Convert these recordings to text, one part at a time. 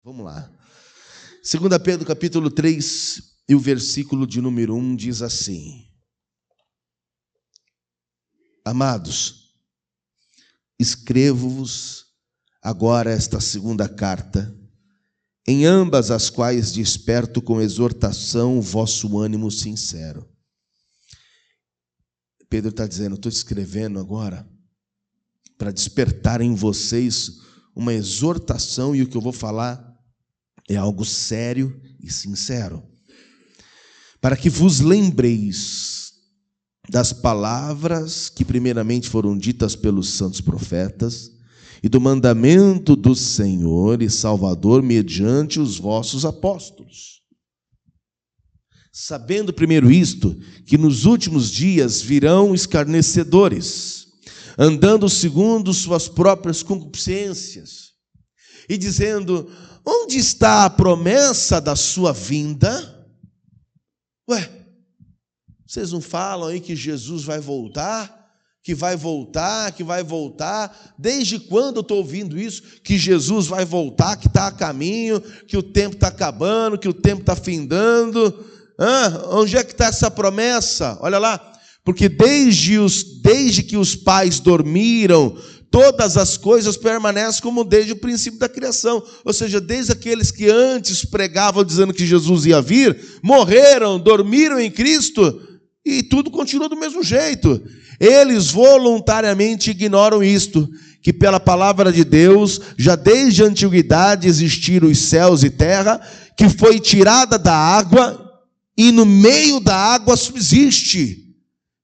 Vamos lá. 2 Pedro capítulo 3 e o versículo de número 1 diz assim: Amados, escrevo-vos agora esta segunda carta, em ambas as quais desperto com exortação o vosso ânimo sincero. Pedro está dizendo, estou escrevendo agora para despertar em vocês uma exortação, e o que eu vou falar é algo sério e sincero, para que vos lembreis das palavras que primeiramente foram ditas pelos santos profetas e do mandamento do Senhor e Salvador mediante os vossos apóstolos. Sabendo primeiro isto, que nos últimos dias virão escarnecedores, andando segundo suas próprias concupiscências, e dizendo: onde está a promessa da sua vinda? Vocês não falam aí que Jesus vai voltar? Que vai voltar, que vai voltar? Desde quando eu estou ouvindo isso? Que Jesus vai voltar, que está a caminho, que o tempo está acabando, que o tempo está findando. Onde é que está essa promessa? Olha lá, porque desde que os pais dormiram, todas as coisas permanecem como desde o princípio da criação. Ou seja, desde aqueles que antes pregavam dizendo que Jesus ia vir, morreram, dormiram em Cristo, e tudo continua do mesmo jeito. Eles voluntariamente ignoram isto, que pela palavra de Deus, já desde a antiguidade existiram os céus e terra, que foi tirada da água, e no meio da água subsiste,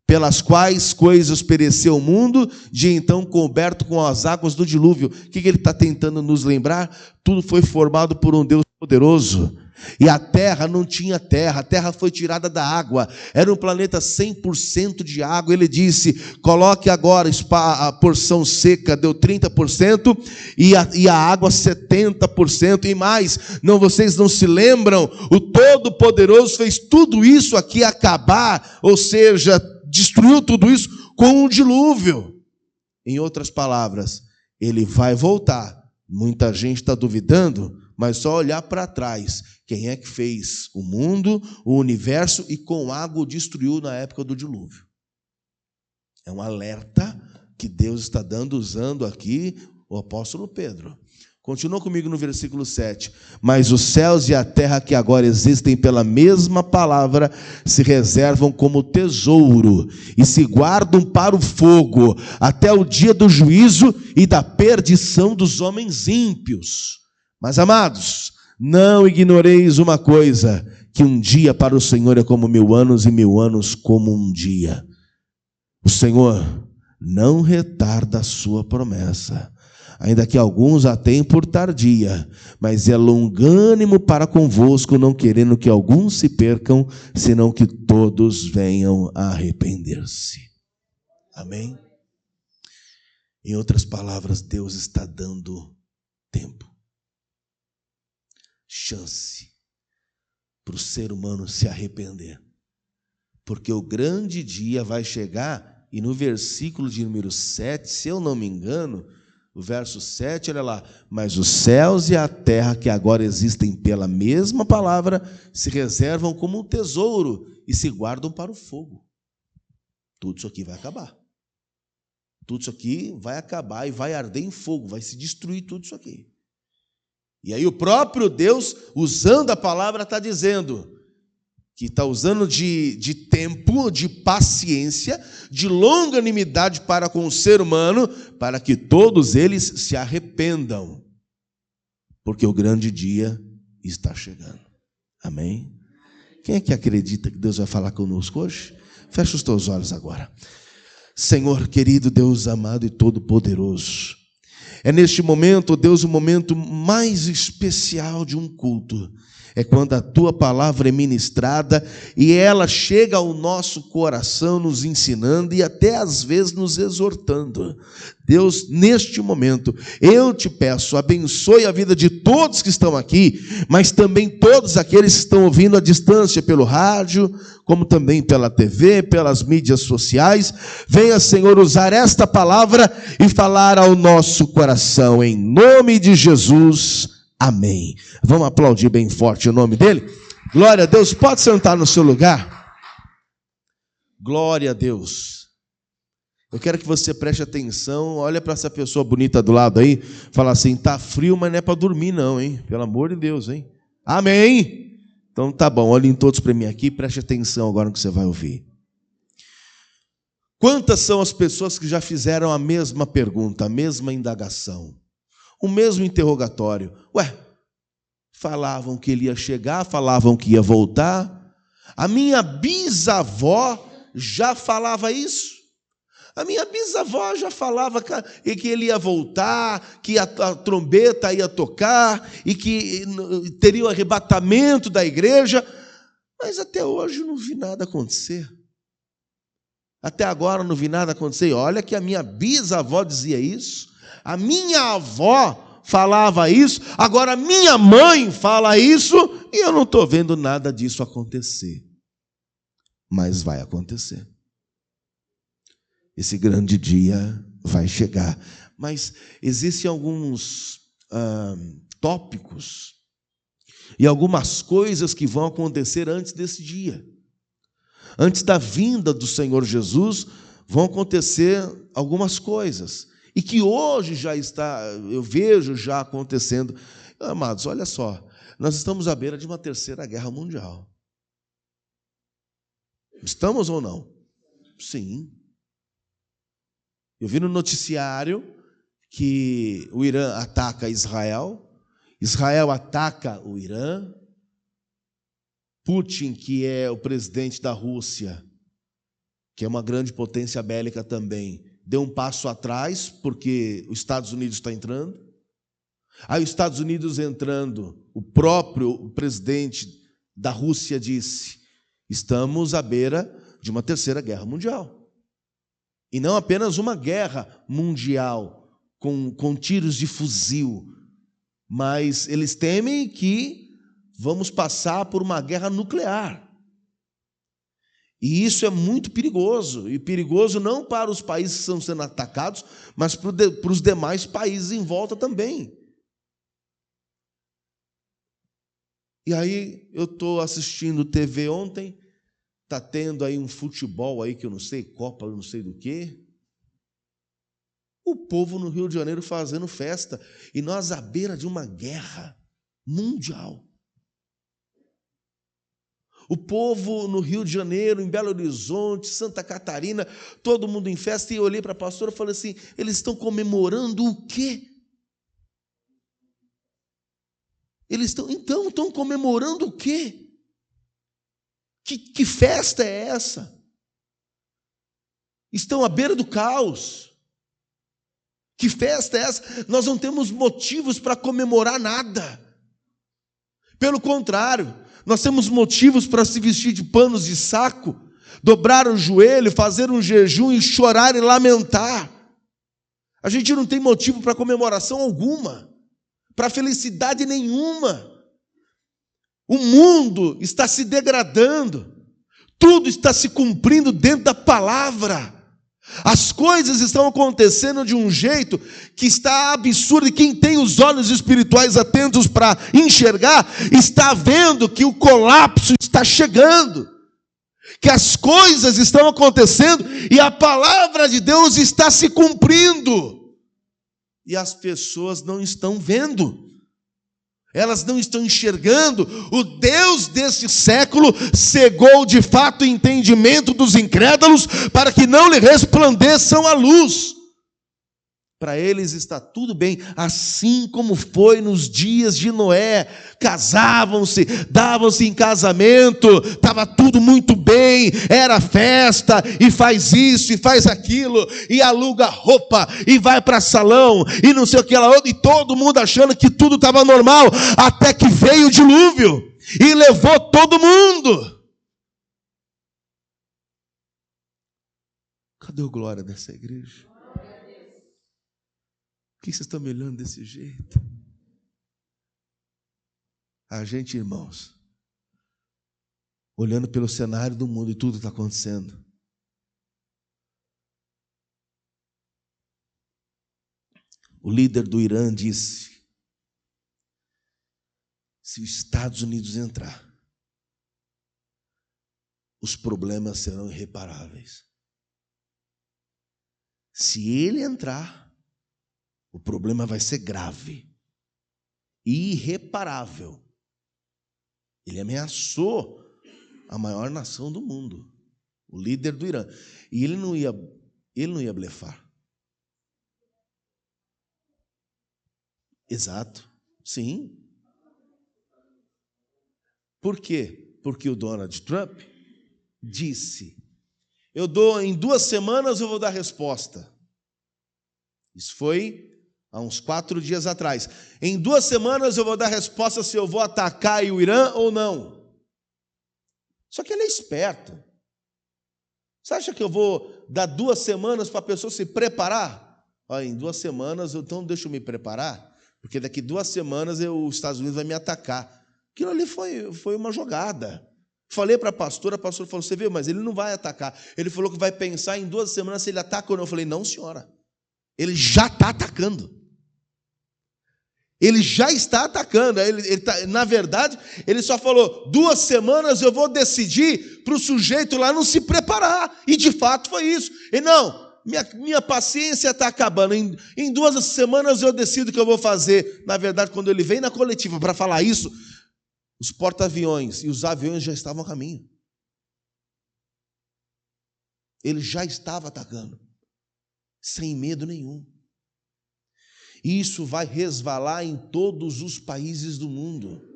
pelas quais coisas pereceu o mundo, de então coberto com as águas do dilúvio. O que ele está tentando nos lembrar? Tudo foi formado por um Deus poderoso, e a terra não tinha terra, a terra foi tirada da água, era um planeta 100% de água. Ele disse, coloque agora a porção seca, deu 30%, e a água 70%, e mais. Não, vocês não se lembram? O Todo-Poderoso fez tudo isso aqui acabar, ou seja, destruiu tudo isso com um dilúvio. Em outras palavras, ele vai voltar. Muita gente está duvidando, mas só olhar para trás. Quem é que fez o mundo, o universo, e com água o destruiu na época do dilúvio? É um alerta que Deus está dando, usando aqui o apóstolo Pedro. Continua comigo no versículo 7. Mas os céus e a terra que agora existem pela mesma palavra se reservam como tesouro e se guardam para o fogo até o dia do juízo e da perdição dos homens ímpios. Mas, amados, não ignoreis uma coisa, que um dia para o Senhor é como 1000 anos e 1000 anos como um dia. O Senhor não retarda a sua promessa, ainda que alguns a tenham por tardia, mas é longânimo para convosco, não querendo que alguns se percam, senão que todos venham a arrepender-se. Amém? Em outras palavras, Deus está dando tempo, chance para o ser humano se arrepender, porque o grande dia vai chegar. E no versículo de número 7, se eu não me engano, o verso 7, olha lá: mas os céus e a terra que agora existem pela mesma palavra se reservam como um tesouro e se guardam para o fogo. Tudo isso aqui vai acabar. Tudo isso aqui vai acabar e vai arder em fogo, vai se destruir tudo isso aqui. E aí o próprio Deus, usando a palavra, está dizendo que está usando de tempo, de paciência, de longanimidade para com o ser humano, para que todos eles se arrependam, porque o grande dia está chegando. Amém? Quem é que acredita que Deus vai falar conosco hoje? Fecha os teus olhos agora. Senhor querido, Deus amado e todo-poderoso, é neste momento, Deus, o momento mais especial de um culto. É quando a Tua palavra é ministrada e ela chega ao nosso coração nos ensinando e até às vezes nos exortando. Deus, neste momento, eu te peço, abençoe a vida de todos que estão aqui, mas também todos aqueles que estão ouvindo à distância pelo rádio, como também pela TV, pelas mídias sociais. Venha, Senhor, usar esta palavra e falar ao nosso coração, em nome de Jesus. Amém. Vamos aplaudir bem forte o nome dele? Glória a Deus. Pode sentar no seu lugar? Glória a Deus. Eu quero que você preste atenção. Olha para essa pessoa bonita do lado aí. Fala assim, tá frio, mas não é para dormir não, hein? Pelo amor de Deus, hein? Amém? Então tá bom, olhem todos para mim aqui. Preste atenção agora no que você vai ouvir. Quantas são as pessoas que já fizeram a mesma pergunta, a mesma indagação, o mesmo interrogatório? Falavam que ele ia chegar, falavam que ia voltar. A minha bisavó já falava isso. A minha bisavó já falava que ele ia voltar, que a trombeta ia tocar e que teria o arrebatamento da igreja. Mas até hoje eu não vi nada acontecer. Até agora eu não vi nada acontecer. Olha que a minha bisavó dizia isso, a minha avó falava isso, agora a minha mãe fala isso, e eu não estou vendo nada disso acontecer. Mas vai acontecer. Esse grande dia vai chegar. Mas existem alguns tópicos e algumas coisas que vão acontecer antes desse dia. Antes da vinda do Senhor Jesus, vão acontecer algumas coisas. E que hoje já está, eu vejo já acontecendo. Amados, olha só, nós estamos à beira de uma terceira guerra mundial. Estamos ou não? Sim. Eu vi no noticiário que o Irã ataca Israel, Israel ataca o Irã, Putin, que é o presidente da Rússia, que é uma grande potência bélica também, deu um passo atrás, porque os Estados Unidos está entrando. Aí os Estados Unidos entrando, o próprio presidente da Rússia disse, estamos à beira de uma terceira guerra mundial. E não apenas uma guerra mundial, com tiros de fuzil, mas eles temem que vamos passar por uma guerra nuclear. E isso é muito perigoso, e perigoso não para os países que estão sendo atacados, mas para os demais países em volta também. E aí eu estou assistindo TV ontem, está tendo aí um futebol aí que eu não sei, Copa, eu não sei do quê. O povo no Rio de Janeiro fazendo festa, e nós à beira de uma guerra mundial. O povo no Rio de Janeiro, em Belo Horizonte, Santa Catarina, todo mundo em festa, e eu olhei para a pastora e falei assim, eles estão comemorando o quê? Estão comemorando o quê? Que festa é essa? Estão à beira do caos. Que festa é essa? Nós não temos motivos para comemorar nada. Pelo contrário, nós temos motivos para se vestir de panos de saco, dobrar o joelho, fazer um jejum e chorar e lamentar. A gente não tem motivo para comemoração alguma, para felicidade nenhuma. O mundo está se degradando, tudo está se cumprindo dentro da palavra. As coisas estão acontecendo de um jeito que está absurdo, e quem tem os olhos espirituais atentos para enxergar, está vendo que o colapso está chegando, que as coisas estão acontecendo e a palavra de Deus está se cumprindo, e as pessoas não estão vendo. Elas não estão enxergando. O Deus desse século cegou de fato o entendimento dos incrédulos para que não lhe resplandeçam a luz. Para eles está tudo bem, assim como foi nos dias de Noé. Casavam-se, davam-se em casamento, estava tudo muito bem, era festa, e faz isso, e faz aquilo, e aluga roupa, e vai para salão, e não sei o que lá, e todo mundo achando que tudo estava normal, até que veio o dilúvio, e levou todo mundo. Cadê o glória dessa igreja? Por que vocês estão me olhando desse jeito? A gente, irmãos, olhando pelo cenário do mundo e tudo está acontecendo. O líder do Irã disse Se os Estados Unidos entrar, os problemas serão irreparáveis. Se ele entrar, o problema vai ser grave e irreparável. Ele ameaçou a maior nação do mundo, o líder do Irã. E ele não ia blefar. Exato, sim. Por quê? Porque o Donald Trump disse: em 2 semanas eu vou dar resposta. Isso foi há uns 4 dias atrás. Em 2 semanas eu vou dar resposta se eu vou atacar o Irã ou não. Só que ele é esperto. Você acha que eu vou dar 2 semanas para a pessoa se preparar? Em 2 semanas, então deixa eu me preparar, porque daqui 2 semanas os Estados Unidos vai me atacar. Aquilo ali foi uma jogada. Falei para a pastora falou: você viu, mas ele não vai atacar. Ele falou que vai pensar em 2 semanas se ele ataca ou não. Eu falei: não, senhora. Ele já está atacando. Ele já está atacando. Na verdade, ele só falou: 2 semanas eu vou decidir para o sujeito lá não se preparar. E de fato foi isso. E não, minha paciência está acabando. Em 2 semanas eu decido o que eu vou fazer. Na verdade, quando ele vem na coletiva para falar isso, os porta-aviões e os aviões já estavam a caminho. Ele já estava atacando, sem medo nenhum. E isso vai resvalar em todos os países do mundo.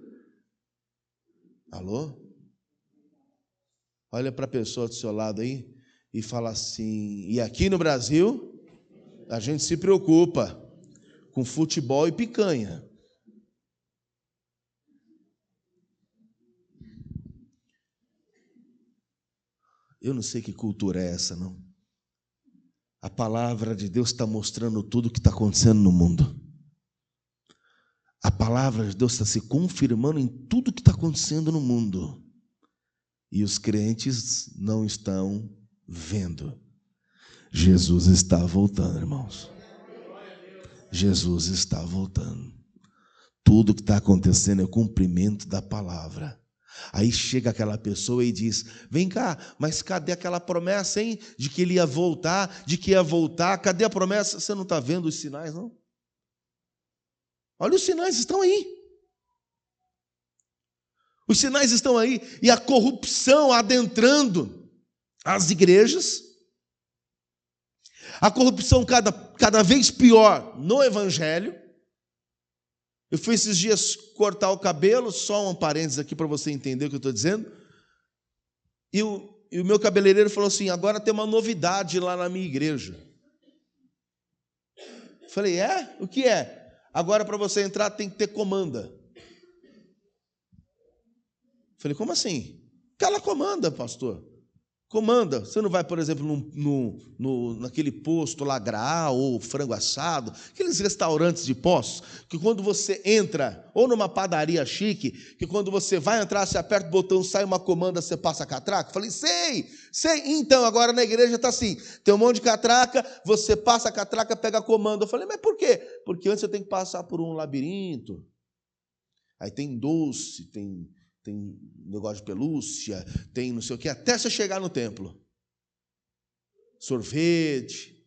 Alô? Olha para a pessoa do seu lado aí e fala assim: e aqui no Brasil, a gente se preocupa com futebol e picanha. Eu não sei que cultura é essa, não. A palavra de Deus está mostrando tudo o que está acontecendo no mundo. A palavra de Deus está se confirmando em tudo o que está acontecendo no mundo. E os crentes não estão vendo. Jesus está voltando, irmãos. Jesus está voltando. Tudo o que está acontecendo é o cumprimento da palavra. Aí chega aquela pessoa e diz: vem cá, mas cadê aquela promessa, hein? De que ele ia voltar, cadê a promessa? Você não está vendo os sinais, não? Olha, os sinais estão aí. Os sinais estão aí, e a corrupção adentrando as igrejas, a corrupção cada vez pior no evangelho. Eu fui esses dias cortar o cabelo, só um parênteses aqui para você entender o que eu estou dizendo. E o meu cabeleireiro falou assim: agora tem uma novidade lá na minha igreja. Falei: é? O que é? Agora para você entrar tem que ter comanda. Falei: como assim? Aquela comanda, pastor. Comanda. Você não vai, por exemplo, naquele posto lá, Graal ou frango assado, aqueles restaurantes de postos, que quando você entra, ou numa padaria chique, que quando você vai entrar, você aperta o botão, sai uma comanda, você passa a catraca? Falei: sei. Então, agora na igreja está assim, tem um monte de catraca, você passa a catraca, pega a comanda. Eu falei: mas por quê? Porque antes você tem que passar por um labirinto. Aí tem doce, tem negócio de pelúcia, tem não sei o que, até você chegar no templo. Sorvete,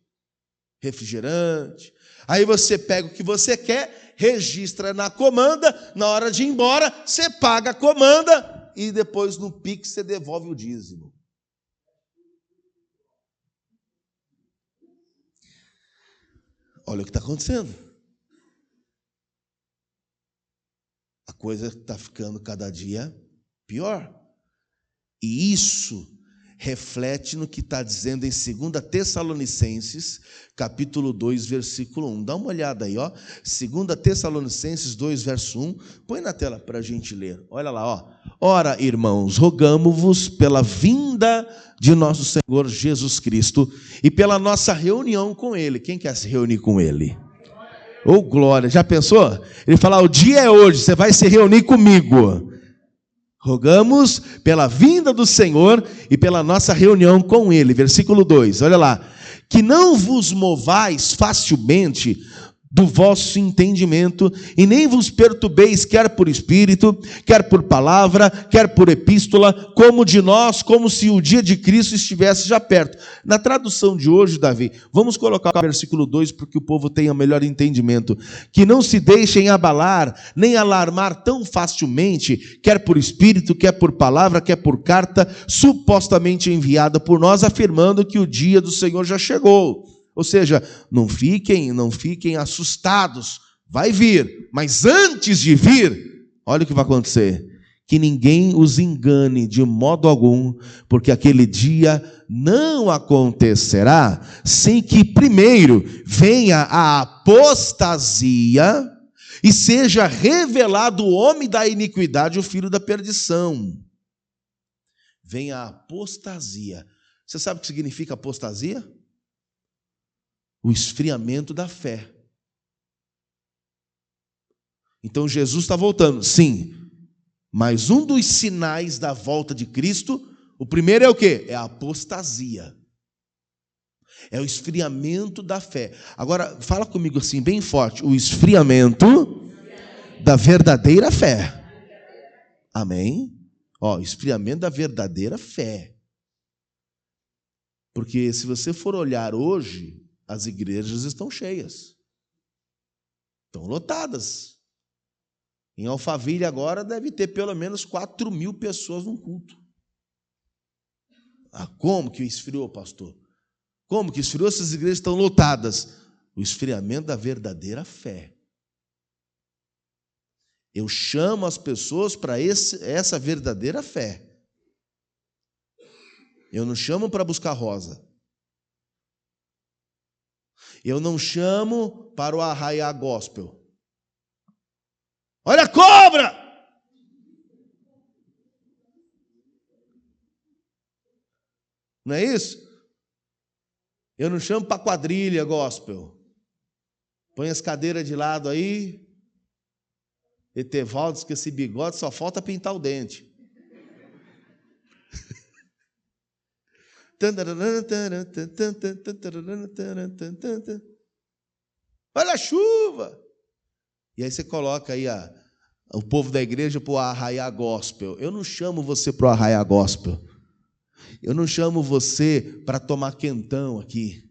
refrigerante. Aí você pega o que você quer, registra na comanda, na hora de ir embora, você paga a comanda e depois no Pix você devolve o dízimo. Olha o que está acontecendo. A coisa está ficando cada dia pior. E isso reflete no que está dizendo em 2 Tessalonicenses, capítulo 2, versículo 1. Dá uma olhada aí, ó. 2 Tessalonicenses 2, verso 1. Põe na tela para a gente ler. Olha lá, ó. Ora, irmãos, rogamo-vos pela vinda de nosso Senhor Jesus Cristo e pela nossa reunião com Ele. Quem quer se reunir com Ele? Ô, glória, já pensou? Ele fala: o dia é hoje, você vai se reunir comigo. Rogamos pela vinda do Senhor e pela nossa reunião com Ele. Versículo 2, olha lá. Que não vos movais facilmente do vosso entendimento, e nem vos perturbeis, quer por espírito, quer por palavra, quer por epístola, como de nós, como se o dia de Cristo estivesse já perto. Na tradução de hoje, Davi, vamos colocar o versículo 2, para que o povo tenha melhor entendimento. Que não se deixem abalar, nem alarmar tão facilmente, quer por espírito, quer por palavra, quer por carta, supostamente enviada por nós, afirmando que o dia do Senhor já chegou. Ou seja, não fiquem assustados, vai vir, mas antes de vir, olha o que vai acontecer, que ninguém os engane de modo algum, porque aquele dia não acontecerá sem que primeiro venha a apostasia e seja revelado o homem da iniquidade, o filho da perdição. Venha a apostasia. Você sabe o que significa apostasia? O esfriamento da fé. Então Jesus está voltando, sim, mas um dos sinais da volta de Cristo, o primeiro é o quê? É a apostasia. É o esfriamento da fé. Agora, fala comigo assim, bem forte, o esfriamento da verdadeira fé. Amém? Esfriamento da verdadeira fé. Porque se você for olhar hoje, as igrejas estão cheias, estão lotadas. Em Alphaville agora deve ter pelo menos 4.000 pessoas num culto. Como que esfriou, pastor? Como que esfriou? Essas igrejas estão lotadas. O esfriamento da verdadeira fé. Eu chamo as pessoas para essa verdadeira fé. Eu não chamo para buscar rosa. Eu não chamo para o arraiá gospel. Olha a cobra! Não é isso? Eu não chamo para quadrilha gospel. Põe as cadeiras de lado aí. Etevaldo, com esse bigode, só falta pintar o dente. Olha a chuva. E aí você coloca aí o povo da igreja para o arraiá gospel. Eu não chamo você para o arraiá gospel. Eu não chamo você para tomar quentão aqui.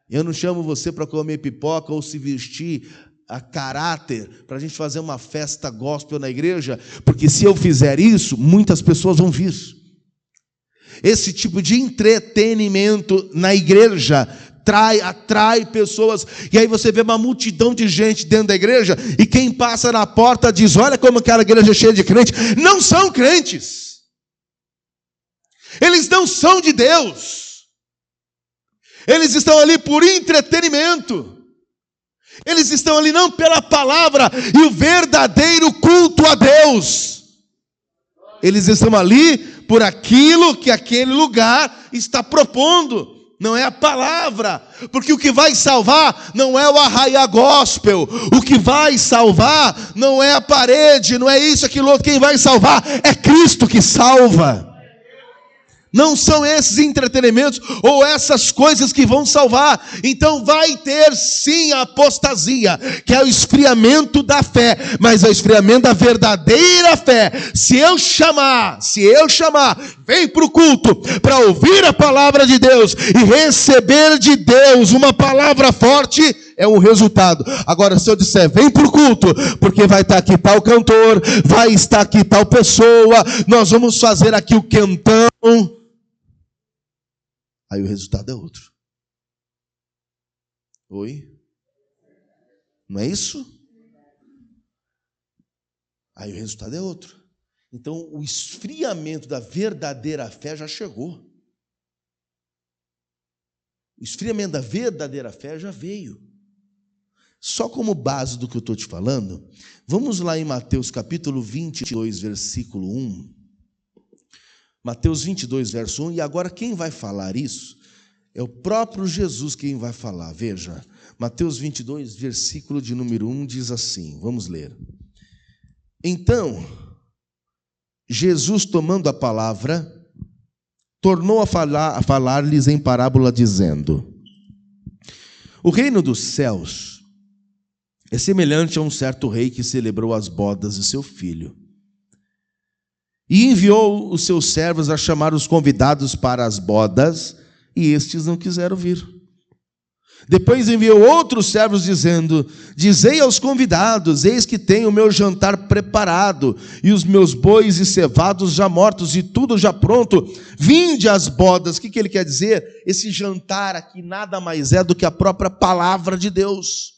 Eu não chamo você para comer pipoca ou se vestir a caráter para a gente fazer uma festa gospel na igreja, porque se eu fizer isso, muitas pessoas vão vir. Esse tipo de entretenimento na igreja atrai pessoas, e aí você vê uma multidão de gente dentro da igreja, e quem passa na porta diz, olha como aquela igreja é cheia de crentes. Não são crentes, eles não são de Deus, eles estão ali por entretenimento, eles estão ali não pela palavra e o verdadeiro culto a Deus, eles estão ali por aquilo que aquele lugar está propondo, não é a palavra, porque o que vai salvar não é o arraiá gospel, o que vai salvar não é a parede, não é isso, aquilo outro, quem vai salvar é Cristo que salva. Não são esses entretenimentos ou essas coisas que vão salvar. Então vai ter sim a apostasia, que é o esfriamento da fé, mas é o esfriamento da verdadeira fé. Se eu chamar, vem para o culto para ouvir a palavra de Deus e receber de Deus uma palavra forte, é um resultado. Agora, se eu disser, vem para o culto, porque vai estar aqui tal cantor, vai estar aqui tal pessoa, nós vamos fazer aqui o quentão, aí o resultado é outro. Oi? Não é isso? Aí o resultado é outro. Então, o esfriamento da verdadeira fé já chegou. O esfriamento da verdadeira fé já veio. Só como base do que eu estou te falando, vamos lá em Mateus capítulo 22, versículo 1. Mateus 22, verso 1, e agora quem vai falar isso é o próprio Jesus quem vai falar. Veja, Mateus 22, versículo de número 1, diz assim, vamos ler. Então, Jesus, tomando a palavra, tornou a falar-lhes em parábola, dizendo, O reino dos céus é semelhante a um certo rei que celebrou as bodas de seu filho. E enviou os seus servos a chamar os convidados para as bodas, e estes não quiseram vir. Depois enviou outros servos dizendo: dizei aos convidados, eis que tenho o meu jantar preparado, e os meus bois e cevados já mortos, e tudo já pronto. Vinde às bodas. O que ele quer dizer? Esse jantar aqui nada mais é do que a própria palavra de Deus.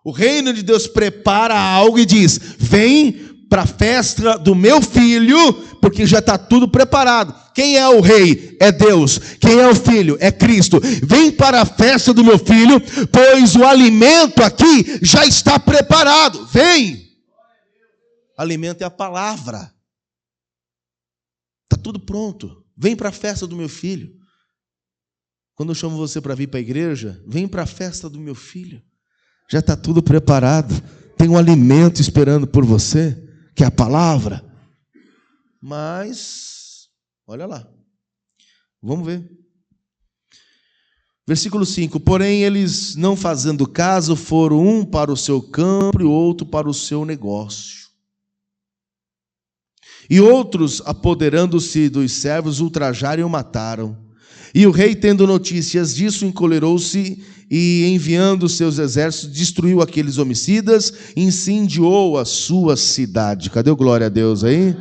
O reino de Deus prepara algo e diz: vem para a festa do meu filho, porque já está tudo preparado. Quem é o rei? É Deus. Quem é o filho? É Cristo. Vem para a festa do meu filho, pois o alimento aqui já está preparado. Vem! Alimento é a palavra. Está tudo pronto. Vem para a festa do meu filho. Quando eu chamo você para vir para a igreja, vem para a festa do meu filho. Já está tudo preparado. Tem um alimento esperando por você, que é a palavra. Mas, olha lá, vamos ver. Versículo 5: porém eles, não fazendo caso, foram um para o seu campo e outro para o seu negócio. E outros, apoderando-se dos servos, ultrajaram e o mataram. E o rei, tendo notícias disso, encolerou-se e, enviando seus exércitos, destruiu aqueles homicidas e incendiou a sua cidade. Cadê o glória a Deus aí?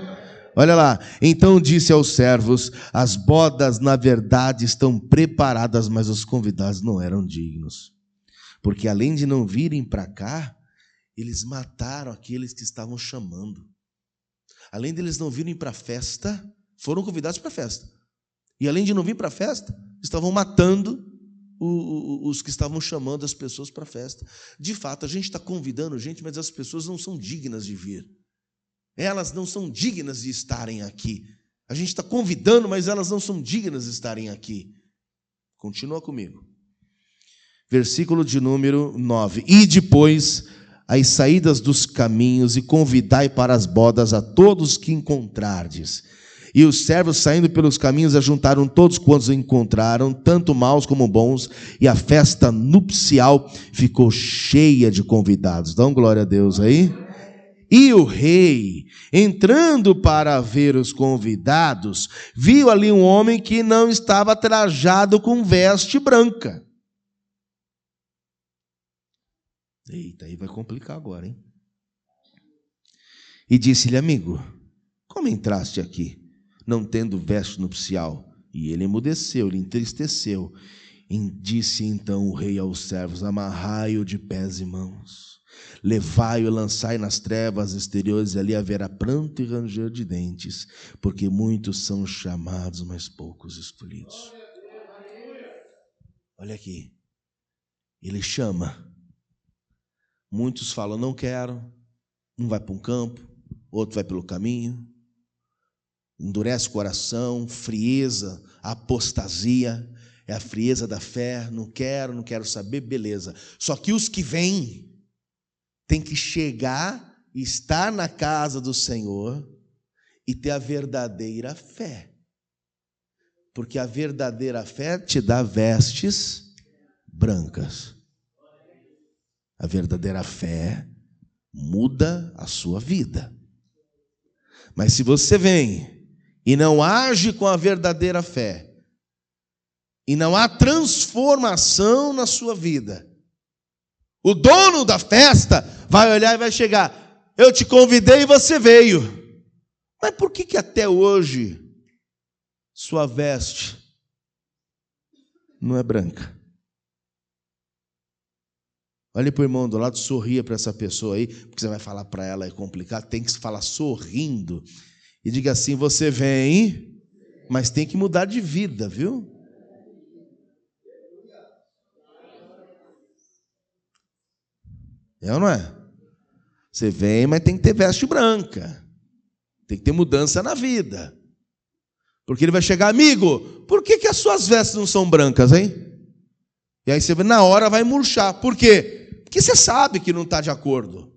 Olha lá. Então disse aos servos: as bodas, na verdade, estão preparadas, mas os convidados não eram dignos. Porque além de não virem para cá, eles mataram aqueles que estavam chamando. Além deles não virem para a festa, foram convidados para a festa. E além de não vir para a festa, estavam matando os que estavam chamando as pessoas para a festa. De fato, a gente está convidando gente, mas as pessoas não são dignas de vir. Elas não são dignas de estarem aqui. A gente está convidando, mas elas não são dignas de estarem aqui. Continua comigo. Versículo de número 9. E depois, as saídas dos caminhos, e convidai para as bodas a todos que encontrardes. E os servos, saindo pelos caminhos, ajuntaram todos quantos encontraram, tanto maus como bons, e a festa nupcial ficou cheia de convidados. Dão glória a Deus aí. E o rei, entrando para ver os convidados, viu ali um homem que não estava trajado com veste branca. Eita, aí vai complicar agora, hein? E disse-lhe: amigo, como entraste aqui, não tendo veste nupcial? E ele emudeceu, ele entristeceu. E disse então o rei aos servos: amarrai-o de pés e mãos, levai-o e lançai nas trevas exteriores, e ali haverá pranto e ranger de dentes, porque muitos são chamados, mas poucos escolhidos. Olha aqui, ele chama. Muitos falam: não quero. Um vai para um campo, outro vai pelo caminho. Endurece o coração, frieza, apostasia, é a frieza da fé. Não quero saber, beleza. Só que os que vêm têm que chegar, estar na casa do Senhor e ter a verdadeira fé. Porque a verdadeira fé te dá vestes brancas. A verdadeira fé muda a sua vida. Mas se você vem e não age com a verdadeira fé, e não há transformação na sua vida, o dono da festa vai olhar e vai chegar: eu te convidei e você veio, mas por que até hoje sua veste não é branca? Olhe para o irmão do lado, sorria para essa pessoa aí, porque você vai falar para ela, é complicado, tem que falar sorrindo. E diga assim: você vem, mas tem que mudar de vida, viu? É ou não é? Você vem, mas tem que ter veste branca. Tem que ter mudança na vida. Porque ele vai chegar: amigo, por que as suas vestes não são brancas, hein? E aí você na hora vai murchar. Por quê? Porque você sabe que não está de acordo.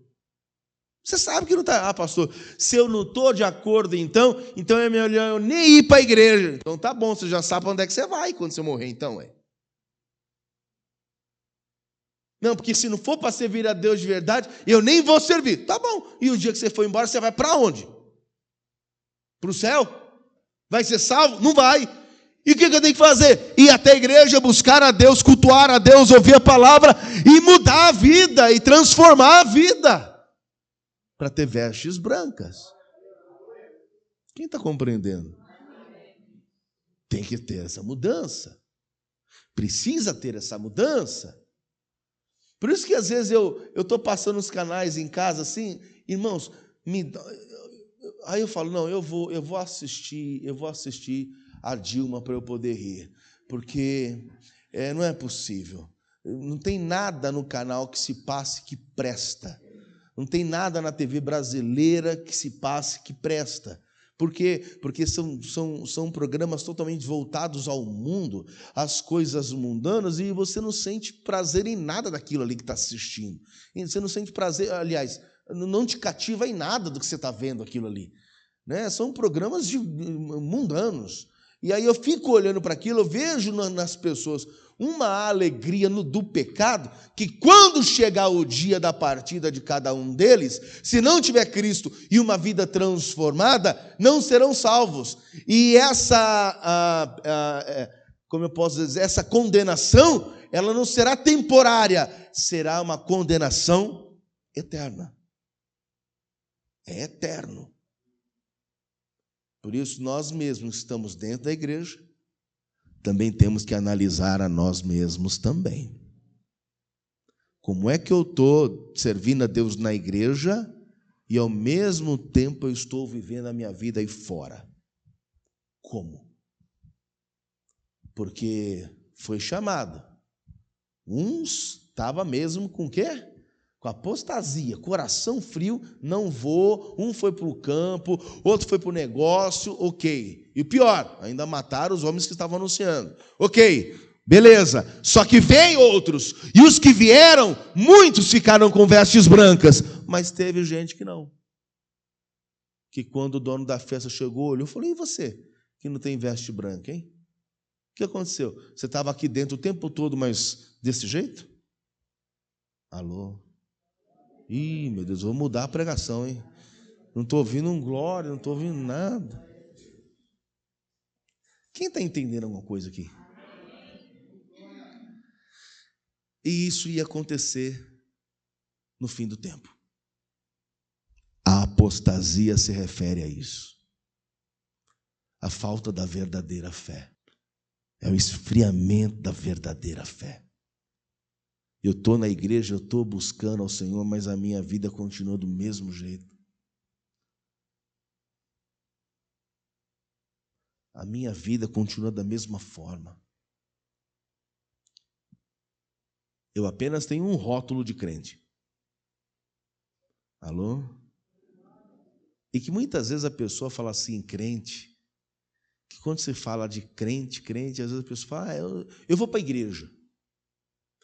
Você sabe que não está. Ah, pastor, se eu não estou de acordo, então é melhor eu nem ir para a igreja. Então tá bom, você já sabe para onde é que você vai quando você morrer, então. Não, porque se não for para servir a Deus de verdade, eu nem vou servir. Tá bom. E o dia que você for embora, você vai para onde? Para o céu? Vai ser salvo? Não vai. E o que eu tenho que fazer? Ir até a igreja, buscar a Deus, cultuar a Deus, ouvir a palavra e mudar a vida e transformar a vida para ter vestes brancas. Quem está compreendendo? Tem que ter essa mudança. Precisa ter essa mudança. Por isso que às vezes eu estou passando os canais em casa assim, irmãos, aí eu falo, não, eu vou assistir a Dilma para eu poder rir, porque não é possível. Não tem nada no canal que se passe que presta. Não tem nada na TV brasileira que se passe que presta. Por quê? Porque são programas totalmente voltados ao mundo, às coisas mundanas, e você não sente prazer em nada daquilo ali que está assistindo. Você não sente prazer, aliás, não te cativa em nada do que você está vendo aquilo ali. Né? São programas mundanos. E aí eu fico olhando para aquilo, eu vejo nas pessoas uma alegria do pecado, que quando chegar o dia da partida de cada um deles, se não tiver Cristo e uma vida transformada, não serão salvos. E como eu posso dizer, essa condenação, ela não será temporária, será uma condenação eterna. É eterno. Por isso, nós mesmos que estamos dentro da igreja, também temos que analisar a nós mesmos também. Como é que eu estou servindo a Deus na igreja e, ao mesmo tempo, eu estou vivendo a minha vida aí fora? Como? Porque foi chamado. Uns estavam mesmo com o quê? Com apostasia, coração frio, não vou. Um foi para o campo, outro foi para o negócio, ok. E o pior, ainda mataram os homens que estavam anunciando. Ok, beleza. Só que vem outros, e os que vieram, muitos ficaram com vestes brancas, mas teve gente que não. Que quando o dono da festa chegou, olhou e falou, e você, que não tem veste branca, hein? O que aconteceu? Você estava aqui dentro o tempo todo, mas desse jeito? Alô? Ih, meu Deus, vou mudar a pregação, hein? Não estou ouvindo um glória, não estou ouvindo nada. Quem está entendendo alguma coisa aqui? E isso ia acontecer no fim do tempo. A apostasia se refere a isso. A falta da verdadeira fé. É o esfriamento da verdadeira fé. Eu estou na igreja, eu estou buscando ao Senhor, mas a minha vida continua do mesmo jeito. A minha vida continua da mesma forma. Eu apenas tenho um rótulo de crente. Alô? E que muitas vezes a pessoa fala assim, crente, que quando você fala de crente, às vezes a pessoa fala, eu vou para a igreja.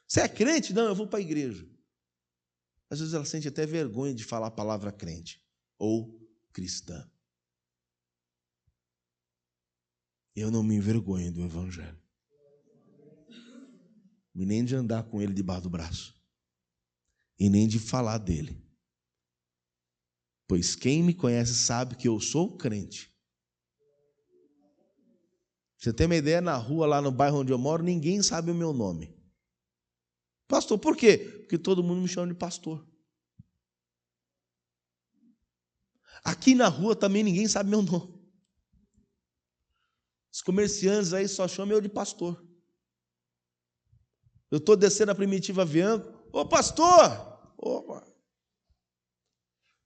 Você é crente? Não, eu vou para a igreja. Às vezes ela sente até vergonha de falar a palavra crente ou cristã. Eu não me envergonho do evangelho. E nem de andar com ele debaixo do braço. E nem de falar dele. Pois quem me conhece sabe que eu sou crente. Você tem uma ideia, na rua, lá no bairro onde eu moro, ninguém sabe o meu nome. Pastor, por quê? Porque todo mundo me chama de pastor. Aqui na rua também ninguém sabe meu nome. Os comerciantes aí só chamam eu de pastor. Eu estou descendo a Primitiva Avianca. Ô pastor! Opa!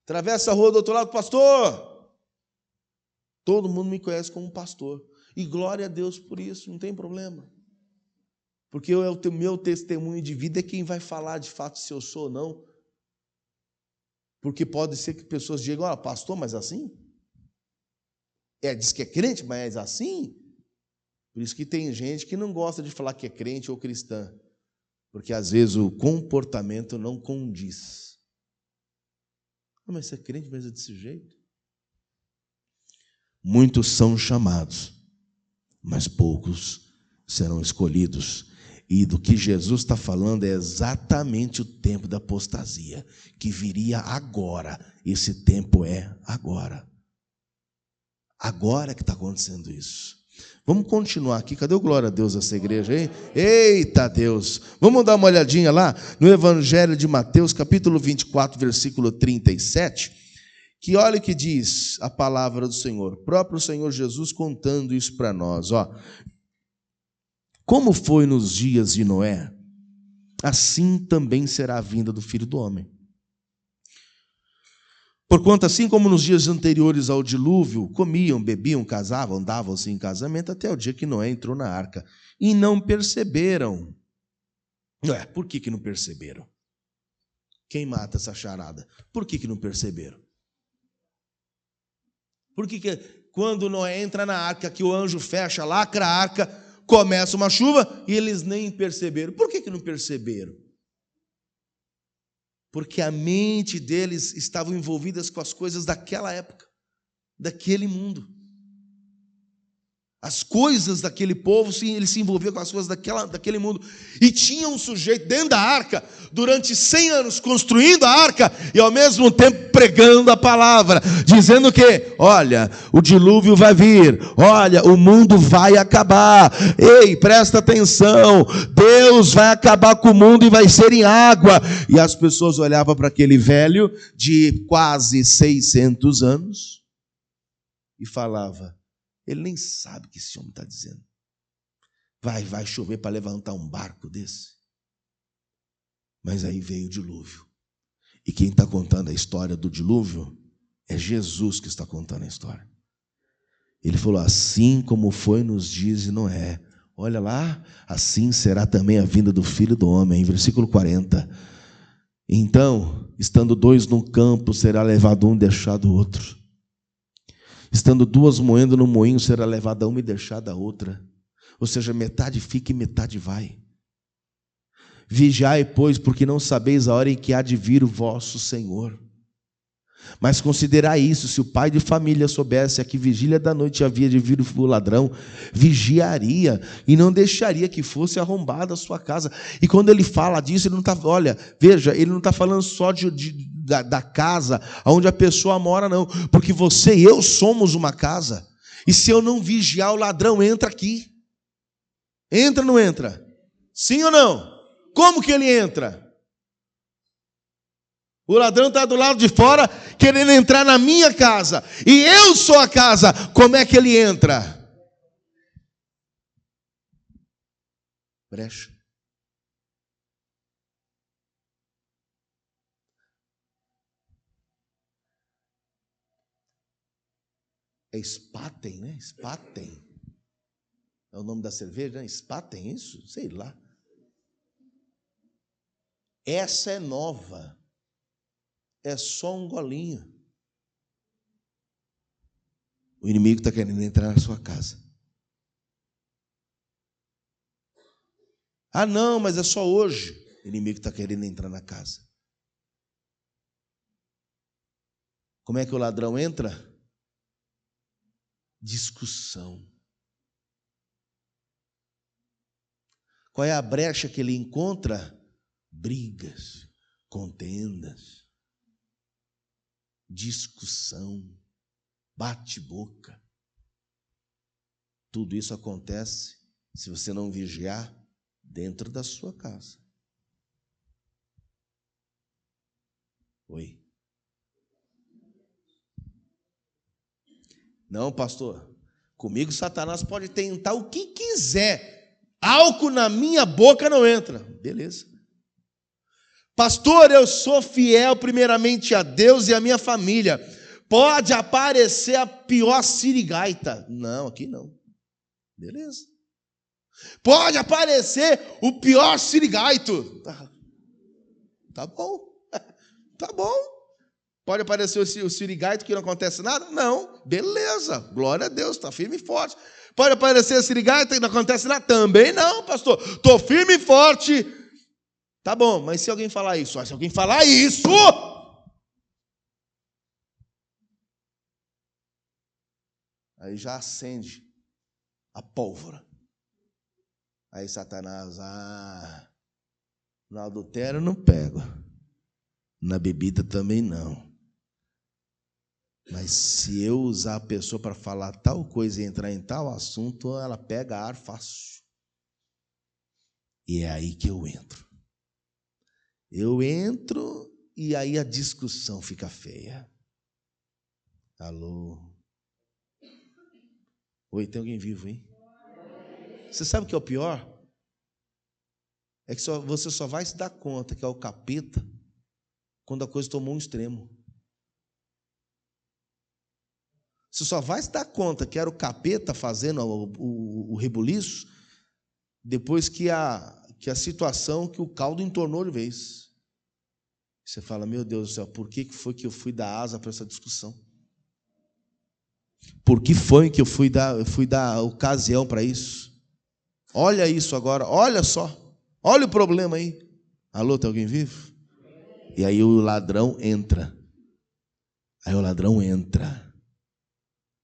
Atravessa a rua do outro lado, pastor! Todo mundo me conhece como pastor. E glória a Deus por isso, não tem problema. Porque o meu testemunho de vida é quem vai falar de fato se eu sou ou não. Porque pode ser que pessoas digam, pastor, mas assim? Diz que é crente, mas é assim? Por isso que tem gente que não gosta de falar que é crente ou cristã. Porque às vezes o comportamento não condiz. Mas você é crente, mas é desse jeito? Muitos são chamados, mas poucos serão escolhidos. E do que Jesus está falando é exatamente o tempo da apostasia, que viria agora. Esse tempo é agora. Agora que está acontecendo isso. Vamos continuar aqui. Cadê o glória a Deus dessa igreja aí? Eita Deus! Vamos dar uma olhadinha lá no Evangelho de Mateus, capítulo 24, versículo 37, que olha o que diz a palavra do Senhor. O próprio Senhor Jesus contando isso para nós. Ó. Como foi nos dias de Noé, assim também será a vinda do Filho do Homem. Porquanto, assim como nos dias anteriores ao dilúvio, comiam, bebiam, casavam, davam-se em casamento, até o dia que Noé entrou na arca. E não perceberam. Por que não perceberam? Quem mata essa charada? Por que não perceberam? Por que quando Noé entra na arca, que o anjo fecha, lacra a arca, começa uma chuva e eles nem perceberam? Por que não perceberam? Porque a mente deles estava envolvida com as coisas daquela época, daquele mundo. As coisas daquele povo, sim, ele se envolvia com as coisas daquele mundo. E tinha um sujeito dentro da arca, durante 100 anos, construindo a arca, e ao mesmo tempo pregando a palavra, dizendo que, olha, o dilúvio vai vir, olha, o mundo vai acabar, ei, presta atenção, Deus vai acabar com o mundo e vai ser em água. E as pessoas olhavam para aquele velho, de quase 600 anos, e falavam, ele nem sabe o que esse homem está dizendo. Vai chover para levantar um barco desse. Mas aí veio o dilúvio. E quem está contando a história do dilúvio é Jesus que está contando a história. Ele falou, assim como foi nos dias de Noé. Olha lá, assim será também a vinda do Filho do Homem. Em versículo 40. Então, estando dois no campo, será levado um e deixado o outro. Estando duas moendo no moinho, será levada uma e deixada a outra. Ou seja, metade fica e metade vai. Vigiai, pois, porque não sabeis a hora em que há de vir o vosso Senhor. Mas considerai isso, se o pai de família soubesse a que vigília da noite havia de vir o ladrão, vigiaria e não deixaria que fosse arrombada a sua casa. E quando ele fala disso, ele não está, olha, veja, ele não está falando só da casa onde a pessoa mora, não, porque você e eu somos uma casa, e se eu não vigiar, o ladrão entra aqui. Entra ou não entra? Sim ou não? Como que ele entra? O ladrão está do lado de fora, querendo entrar na minha casa, e eu sou a casa, como é que ele entra? Brecha. É Spaten, né? Spaten. É o nome da cerveja, né? Spaten, isso? Sei lá. Essa é nova. É só um golinho. O inimigo está querendo entrar na sua casa. Ah, não, mas é só hoje. O inimigo está querendo entrar na casa. Como é que o ladrão entra? Discussão. Qual é a brecha que ele encontra? Brigas, contendas, discussão, bate-boca. Tudo isso acontece, se você não vigiar, dentro da sua casa. Oi. Não, pastor, comigo Satanás pode tentar o que quiser. Álcool na minha boca não entra. Beleza. Pastor, eu sou fiel primeiramente a Deus e a minha família. Pode aparecer a pior sirigaita. Não, aqui não. Beleza. Pode aparecer o pior sirigaito. Tá bom. Tá bom. Pode aparecer o sirigaito que não acontece nada? Não. Beleza. Glória a Deus. Está firme e forte. Pode aparecer a sirigaita e não acontece nada? Também não, pastor. Estou firme e forte. Tá bom, mas se alguém falar isso? Se alguém falar isso, aí já acende a pólvora. Aí Satanás, no adultério não pego, na bebida também não. Mas se eu usar a pessoa para falar tal coisa e entrar em tal assunto, ela pega ar fácil. E é aí que eu entro. Eu entro e aí a discussão fica feia. Alô? Oi, tem alguém vivo, hein? Você sabe o que é o pior? É que você só vai se dar conta que é o capeta quando a coisa tomou um extremo. Você só vai se dar conta que era o capeta fazendo o rebuliço depois que a situação, que o caldo entornou de vez. Você fala, meu Deus do céu, por que foi que eu fui dar asa para essa discussão? Por que foi que eu fui dar ocasião para isso? Olha isso agora, olha só. Olha o problema aí. Alô, tem alguém vivo? E aí o ladrão entra.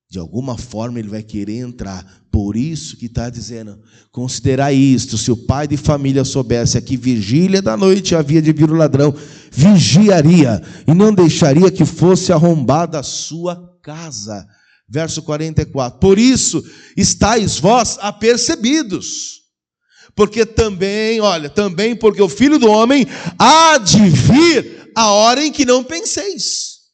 De alguma forma ele vai querer entrar. Por isso que está dizendo, considerai isto, se o pai de família soubesse a que vigília da noite havia de vir o ladrão, vigiaria e não deixaria que fosse arrombada a sua casa. Verso 44, por isso estáis vós apercebidos, porque também porque o Filho do Homem há de vir a hora em que não penseis.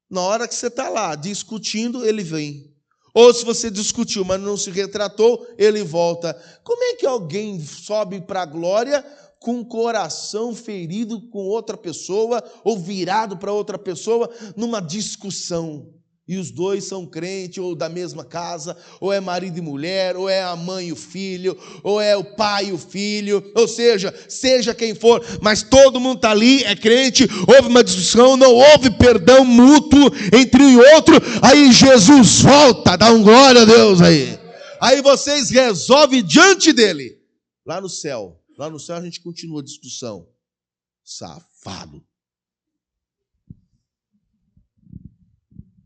Na hora que você está lá discutindo, ele vem. Ou se você discutiu, mas não se retratou, ele volta. Como é que alguém sobe para a glória com o coração ferido com outra pessoa, ou virado para outra pessoa, numa discussão? E os dois são crentes, ou da mesma casa, ou é marido e mulher, ou é a mãe e o filho, ou é o pai e o filho, ou seja quem for, mas todo mundo está ali, é crente, houve uma discussão, não houve perdão mútuo entre um e outro, aí Jesus volta, dá um glória a Deus aí. Aí vocês resolvem diante dele. Lá no céu a gente continua a discussão. Safado.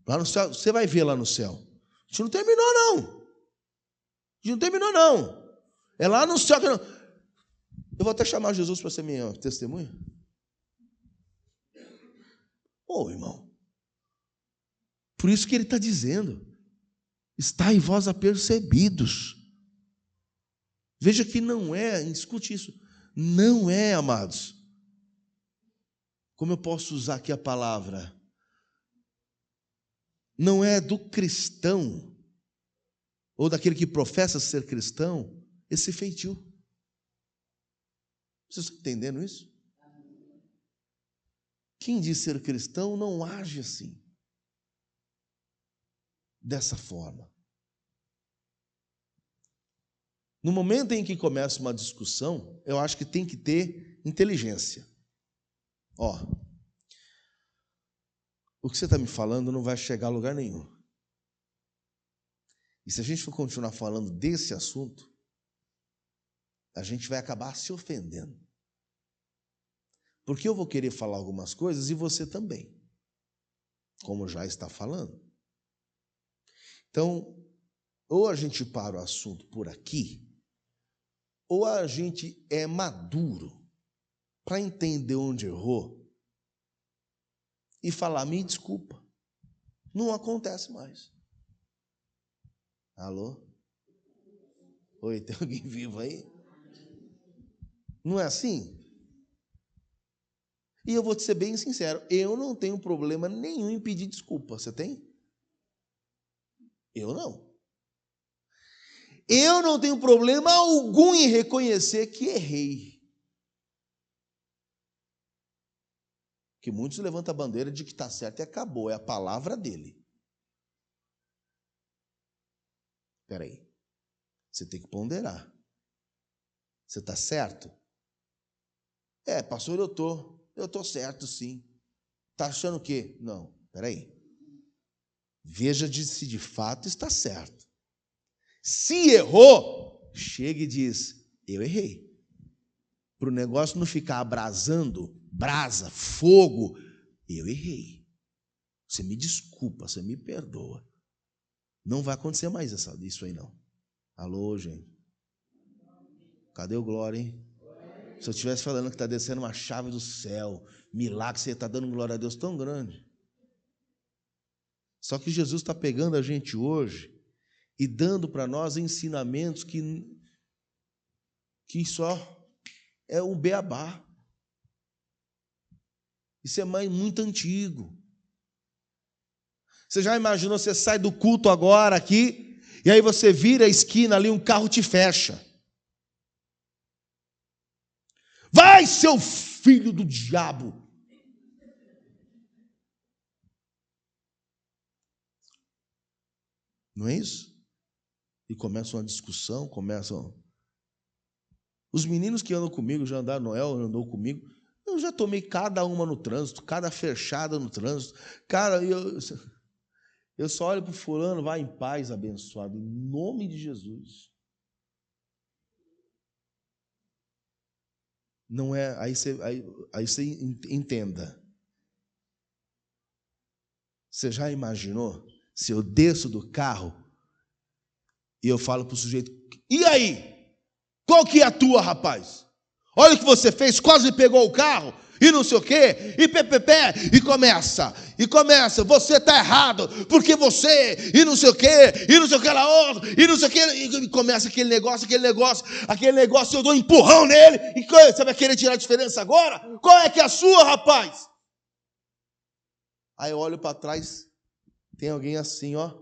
Lá no céu, você vai ver lá no céu. A gente não terminou, não. É lá no céu que não. Eu vou até chamar Jesus para ser minha testemunha. Irmão. Por isso que ele está dizendo, está em vós apercebidos. Veja que não é, escute isso, não é, amados. Como eu posso usar aqui a palavra? Não é do cristão, ou daquele que professa ser cristão, esse feitio. Vocês estão entendendo isso? Quem diz ser cristão não age assim, dessa forma. No momento em que começa uma discussão, eu acho que tem que ter inteligência. O que você está me falando não vai chegar a lugar nenhum. E se a gente for continuar falando desse assunto, a gente vai acabar se ofendendo. Porque eu vou querer falar algumas coisas e você também, como já está falando. Então, ou a gente para o assunto por aqui, ou a gente é maduro para entender onde errou e falar, me desculpa, não acontece mais. Alô? Oi, tem alguém vivo aí? Não é assim? E eu vou te ser bem sincero, eu não tenho problema nenhum em pedir desculpa. Você tem? Eu não. Eu não tenho problema algum em reconhecer que errei. Que muitos levantam a bandeira de que está certo e acabou, é a palavra dele. Espera aí, você tem que ponderar. Você está certo? Pastor, eu estou certo sim. Está achando o quê? Não, espera aí. Veja se de fato está certo. Se errou, chega e diz, eu errei. Para o negócio não ficar abrasando, brasa, fogo, eu errei. Você me desculpa, você me perdoa. Não vai acontecer mais isso aí não. Alô, gente. Cadê o glória, hein? Se eu estivesse falando que está descendo uma chave do céu, milagre, você está dando glória a Deus tão grande. Só que Jesus está pegando a gente hoje e dando para nós ensinamentos que só é um beabá. Isso é muito antigo. Você já imaginou, você sai do culto agora aqui, e aí você vira a esquina ali, um carro te fecha. Vai, seu filho do diabo! Não é isso? E começa uma discussão, Os meninos que andam comigo, já andaram, Noel andou comigo, eu já tomei cada uma no trânsito, cada fechada no trânsito. Cara, eu só olho para o fulano, vai em paz, abençoado, em nome de Jesus. Não é, aí você entenda. Você já imaginou se eu desço do carro e eu falo para o sujeito, e aí? Qual que é a tua, rapaz? Olha o que você fez, quase pegou o carro, e não sei o quê, e pepepé, e começa, você está errado, porque você, e não sei o quê, e não sei o que lá outro, e não sei o quê, e começa aquele negócio, eu dou um empurrão nele, e você vai querer tirar a diferença agora? Qual é que é a sua, rapaz? Aí eu olho para trás, tem alguém assim, ó.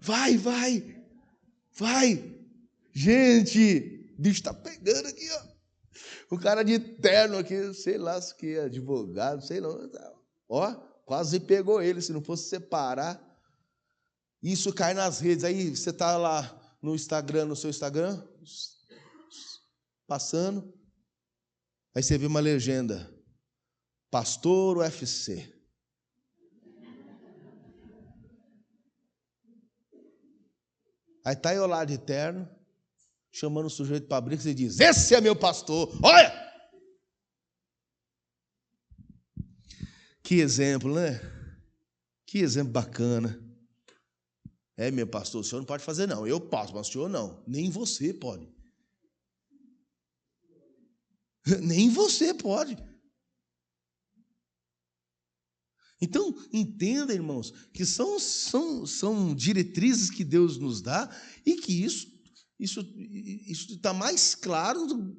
Vai. Gente, o bicho está pegando aqui, ó. O cara de terno aqui, sei lá se que é advogado, sei não. Ó, quase pegou ele, se não fosse separar. Isso cai nas redes. Aí você está lá no Instagram, no seu Instagram, passando. Aí você vê uma legenda. Pastor UFC. Aí está eu lá de terno, chamando o sujeito para abrir, e diz, esse é meu pastor, olha! Que exemplo, né? Que exemplo bacana. É, meu pastor, o senhor não pode fazer não, eu posso, mas o senhor não, nem você pode. Nem você pode. Então, entenda, irmãos, que são diretrizes que Deus nos dá e que isso está mais claro,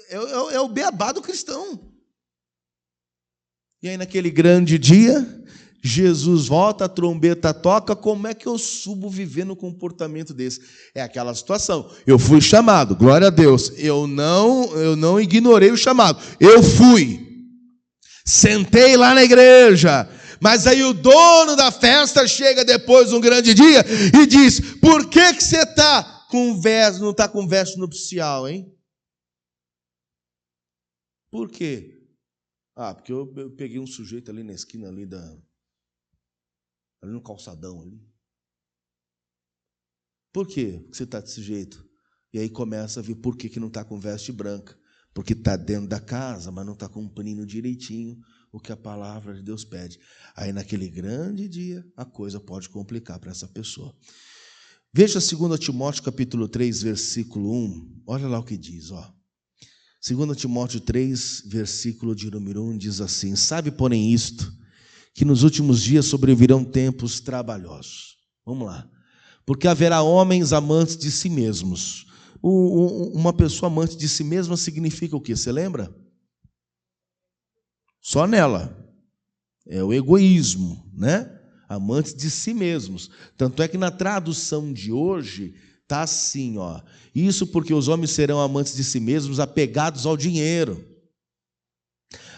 é o beabá do cristão. E aí, naquele grande dia, Jesus volta, a trombeta toca, como é que eu subo vivendo um comportamento desse? É aquela situação, eu fui chamado, glória a Deus, eu não ignorei o chamado, eu fui, sentei lá na igreja, mas aí o dono da festa chega depois de um grande dia e diz, por que você não está com veste nupcial, hein? Por quê? Porque eu peguei um sujeito ali na esquina, ali no calçadão. Ali. Por quê que você está desse jeito? E aí começa a ver por que não está com veste branca. Porque está dentro da casa, mas não está cumprindo direitinho o que a palavra de Deus pede. Aí naquele grande dia, a coisa pode complicar para essa pessoa. Veja 2 Timóteo capítulo 3, versículo 1. Olha lá o que diz, ó. 2 Timóteo 3, versículo de número 1, diz assim, sabe, porém, isto, que nos últimos dias sobrevirão tempos trabalhosos. Vamos lá. Porque haverá homens amantes de si mesmos. Uma pessoa amante de si mesma significa o quê? Você lembra? Só nela. É o egoísmo, né? Amantes de si mesmos. Tanto é que na tradução de hoje está assim, ó. Isso porque os homens serão amantes de si mesmos, apegados ao dinheiro,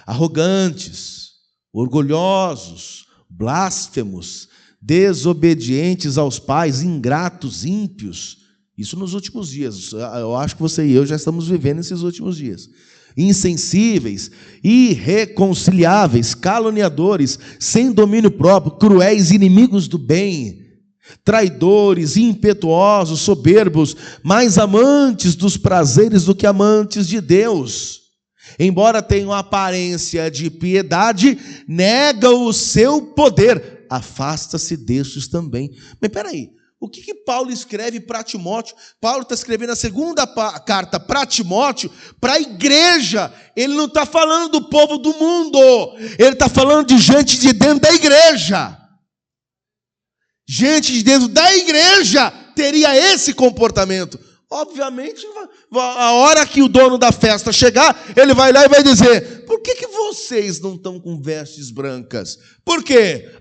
arrogantes, orgulhosos, blasfemos, desobedientes aos pais, ingratos, ímpios. Isso nos últimos dias. Eu acho que você e eu já estamos vivendo esses últimos dias. Insensíveis, irreconciliáveis, caluniadores, sem domínio próprio, cruéis, inimigos do bem, traidores, impetuosos, soberbos, mais amantes dos prazeres do que amantes de Deus. Embora tenham aparência de piedade, negam o seu poder. Afasta-se destes também. Mas espera aí, O que Paulo escreve para Timóteo? Paulo está escrevendo a segunda carta para Timóteo, para a igreja. Ele não está falando do povo do mundo, ele está falando de gente de dentro da igreja. Gente de dentro da igreja teria esse comportamento. Obviamente, a hora que o dono da festa chegar, ele vai lá e vai dizer: por que vocês não estão com vestes brancas? Por quê?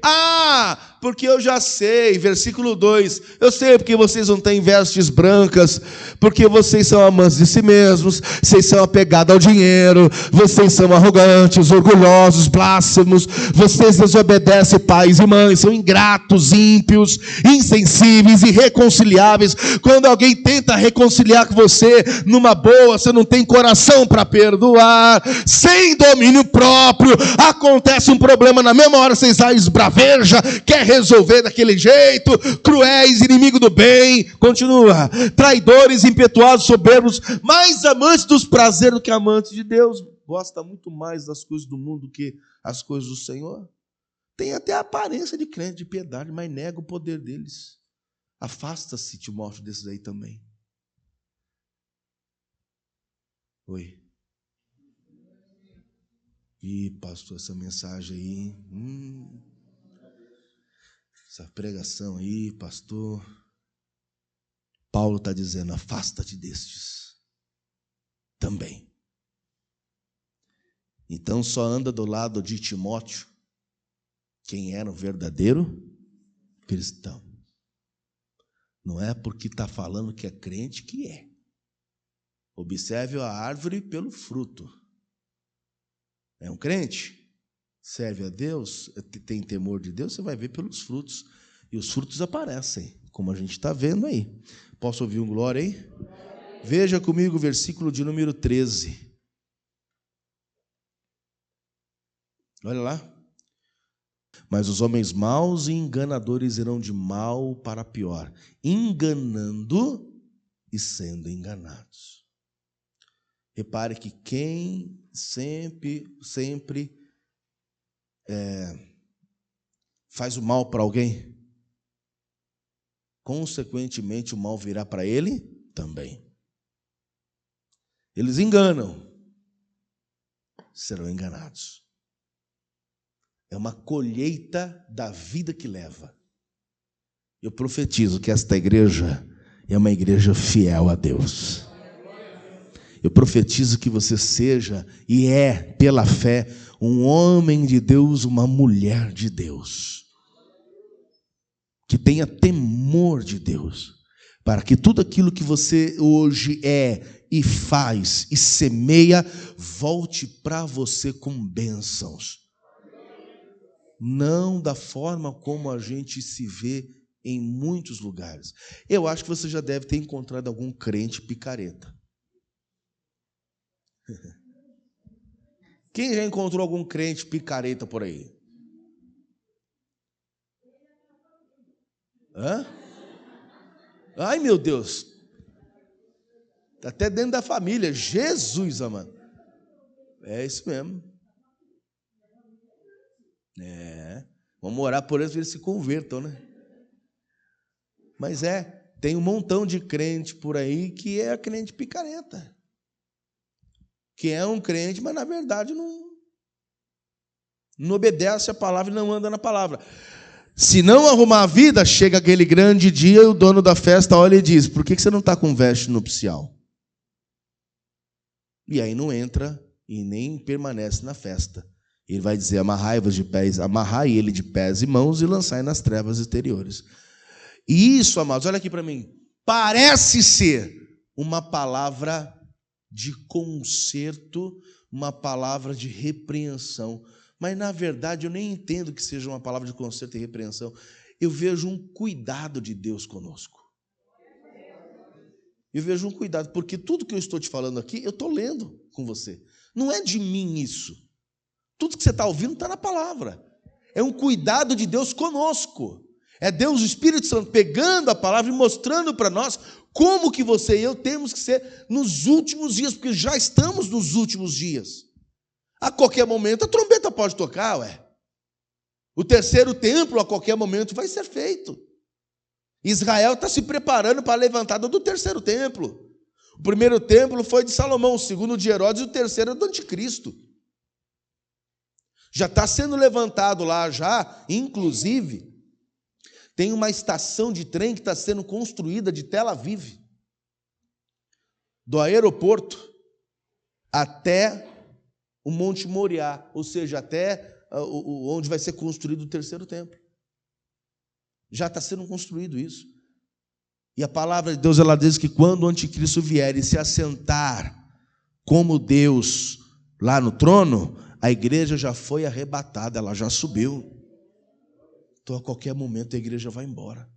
Porque eu já sei, versículo 2, eu sei porque vocês não têm vestes brancas, porque vocês são amantes de si mesmos, vocês são apegados ao dinheiro, vocês são arrogantes, orgulhosos, blasfemos, vocês desobedecem pais e mães, são ingratos, ímpios, insensíveis, irreconciliáveis. Quando alguém tenta reconciliar com você numa boa, você não tem coração para perdoar, sem domínio próprio, acontece um problema na mesma hora, vocês esbraveja, quer resolver daquele jeito, cruéis, inimigo do bem, continua, traidores, impetuosos, soberbos, mais amantes dos prazeres do que amantes de Deus, gosta muito mais das coisas do mundo do que as coisas do Senhor, tem até a aparência de crente, de piedade, mas nega o poder deles. Afasta-se, Timóteo, desses aí também. Oi. Ih, pastor, essa mensagem aí, essa pregação aí, pastor. Paulo está dizendo: afasta-te destes também. Então só anda do lado de Timóteo quem era um verdadeiro cristão. Não é porque está falando que é crente que é. Observe a árvore pelo fruto. É um crente? Serve a Deus? Tem temor de Deus? Você vai ver pelos frutos. E os frutos aparecem, como a gente está vendo aí. Posso ouvir um glória aí? Veja comigo o versículo de número 13. Olha lá. Mas os homens maus e enganadores irão de mal para pior, enganando e sendo enganados. Repare que quem sempre faz o mal para alguém, consequentemente o mal virá para ele também. Eles enganam, serão enganados. É uma colheita da vida que leva. Eu profetizo que esta igreja é uma igreja fiel a Deus. Eu profetizo que você seja, e é, pela fé, um homem de Deus, uma mulher de Deus. Que tenha temor de Deus, para que tudo aquilo que você hoje é e faz e semeia, volte para você com bênçãos. Não da forma como a gente se vê em muitos lugares. Eu acho que você já deve ter encontrado algum crente picareta. Quem já encontrou algum crente picareta por aí? Hã? Ai, meu Deus. Até dentro da família. Jesus, amado. É isso mesmo. Vamos orar por eles para eles se convertam, né? Mas tem um montão de crente por aí que é crente picareta. Que é um crente, mas na verdade não obedece a palavra e não anda na palavra. Se não arrumar a vida, chega aquele grande dia e o dono da festa olha e diz: por que você não está com veste nupcial? E aí não entra e nem permanece na festa. Ele vai dizer: amarrai ele de pés e mãos e lançai nas trevas exteriores. E isso, amados, olha aqui para mim, parece ser uma palavra de conserto, uma palavra de repreensão. Mas, na verdade, eu nem entendo que seja uma palavra de conserto e repreensão. Eu vejo um cuidado de Deus conosco. Eu vejo um cuidado, porque tudo que eu estou te falando aqui, eu estou lendo com você. Não é de mim isso. Tudo que você está ouvindo está na palavra. É um cuidado de Deus conosco. É Deus, o Espírito Santo, pegando a palavra e mostrando para nós como que você e eu temos que ser nos últimos dias, porque já estamos nos últimos dias. A qualquer momento a trombeta pode tocar, O terceiro templo a qualquer momento vai ser feito. Israel está se preparando para a levantada do terceiro templo. O primeiro templo foi de Salomão, o segundo de Herodes e o terceiro é do anticristo. Já está sendo levantado lá já, inclusive, tem uma estação de trem que está sendo construída de Tel Aviv, do aeroporto até o Monte Moriá, ou seja, até onde vai ser construído o terceiro templo. Já está sendo construído isso. E a palavra de Deus, ela diz que quando o anticristo vier e se assentar como Deus lá no trono, a igreja já foi arrebatada, ela já subiu. Então a qualquer momento a igreja vai embora.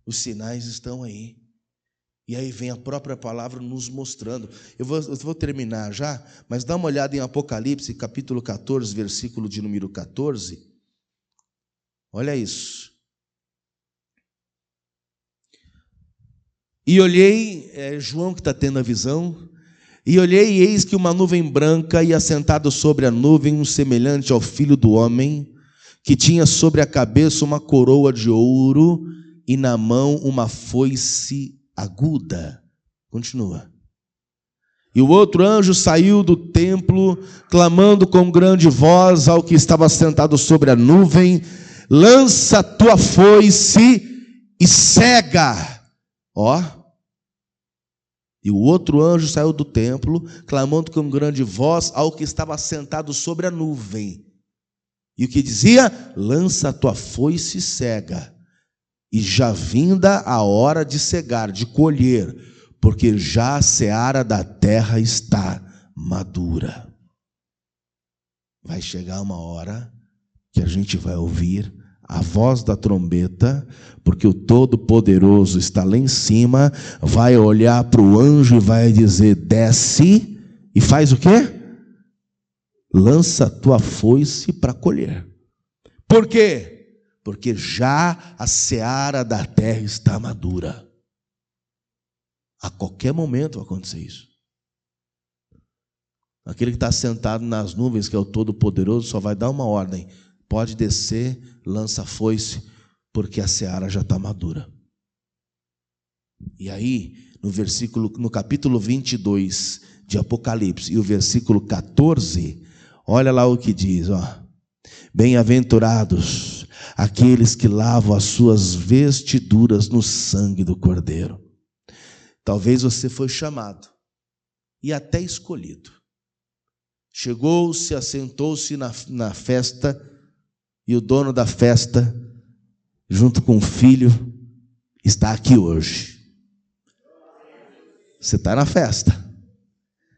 Os sinais estão aí. E aí vem a própria palavra nos mostrando. Eu vou terminar já, mas dá uma olhada em Apocalipse, capítulo 14, versículo de número 14. Olha isso. E olhei, João que está tendo a visão, e olhei e eis que uma nuvem branca, e assentado sobre a nuvem um semelhante ao Filho do Homem, que tinha sobre a cabeça uma coroa de ouro, e na mão uma foice aguda. Continua. E o outro anjo saiu do templo, clamando com grande voz ao que estava sentado sobre a nuvem: lança tua foice e cega. Ó. E o outro anjo saiu do templo, clamando com grande voz ao que estava sentado sobre a nuvem. E o que dizia? Lança a tua foice e cega. E já vinda a hora de cegar, de colher, porque já a seara da terra está madura. Vai chegar uma hora que a gente vai ouvir a voz da trombeta, porque o Todo-Poderoso está lá em cima, vai olhar para o anjo e vai dizer: desce, e faz o quê? Lança a tua foice para colher. Por quê? Porque já a seara da terra está madura. A qualquer momento vai acontecer isso. Aquele que está sentado nas nuvens, que é o Todo-Poderoso, só vai dar uma ordem: pode descer, lança a foice, porque a seara já está madura. E aí, no capítulo 22 de Apocalipse, e o versículo 14, olha lá o que diz, ó. Bem-aventurados aqueles que lavam as suas vestiduras no sangue do Cordeiro. Talvez você foi chamado e até escolhido. Chegou-se, assentou-se na festa, e o dono da festa, junto com o filho, está aqui hoje. Você está na festa.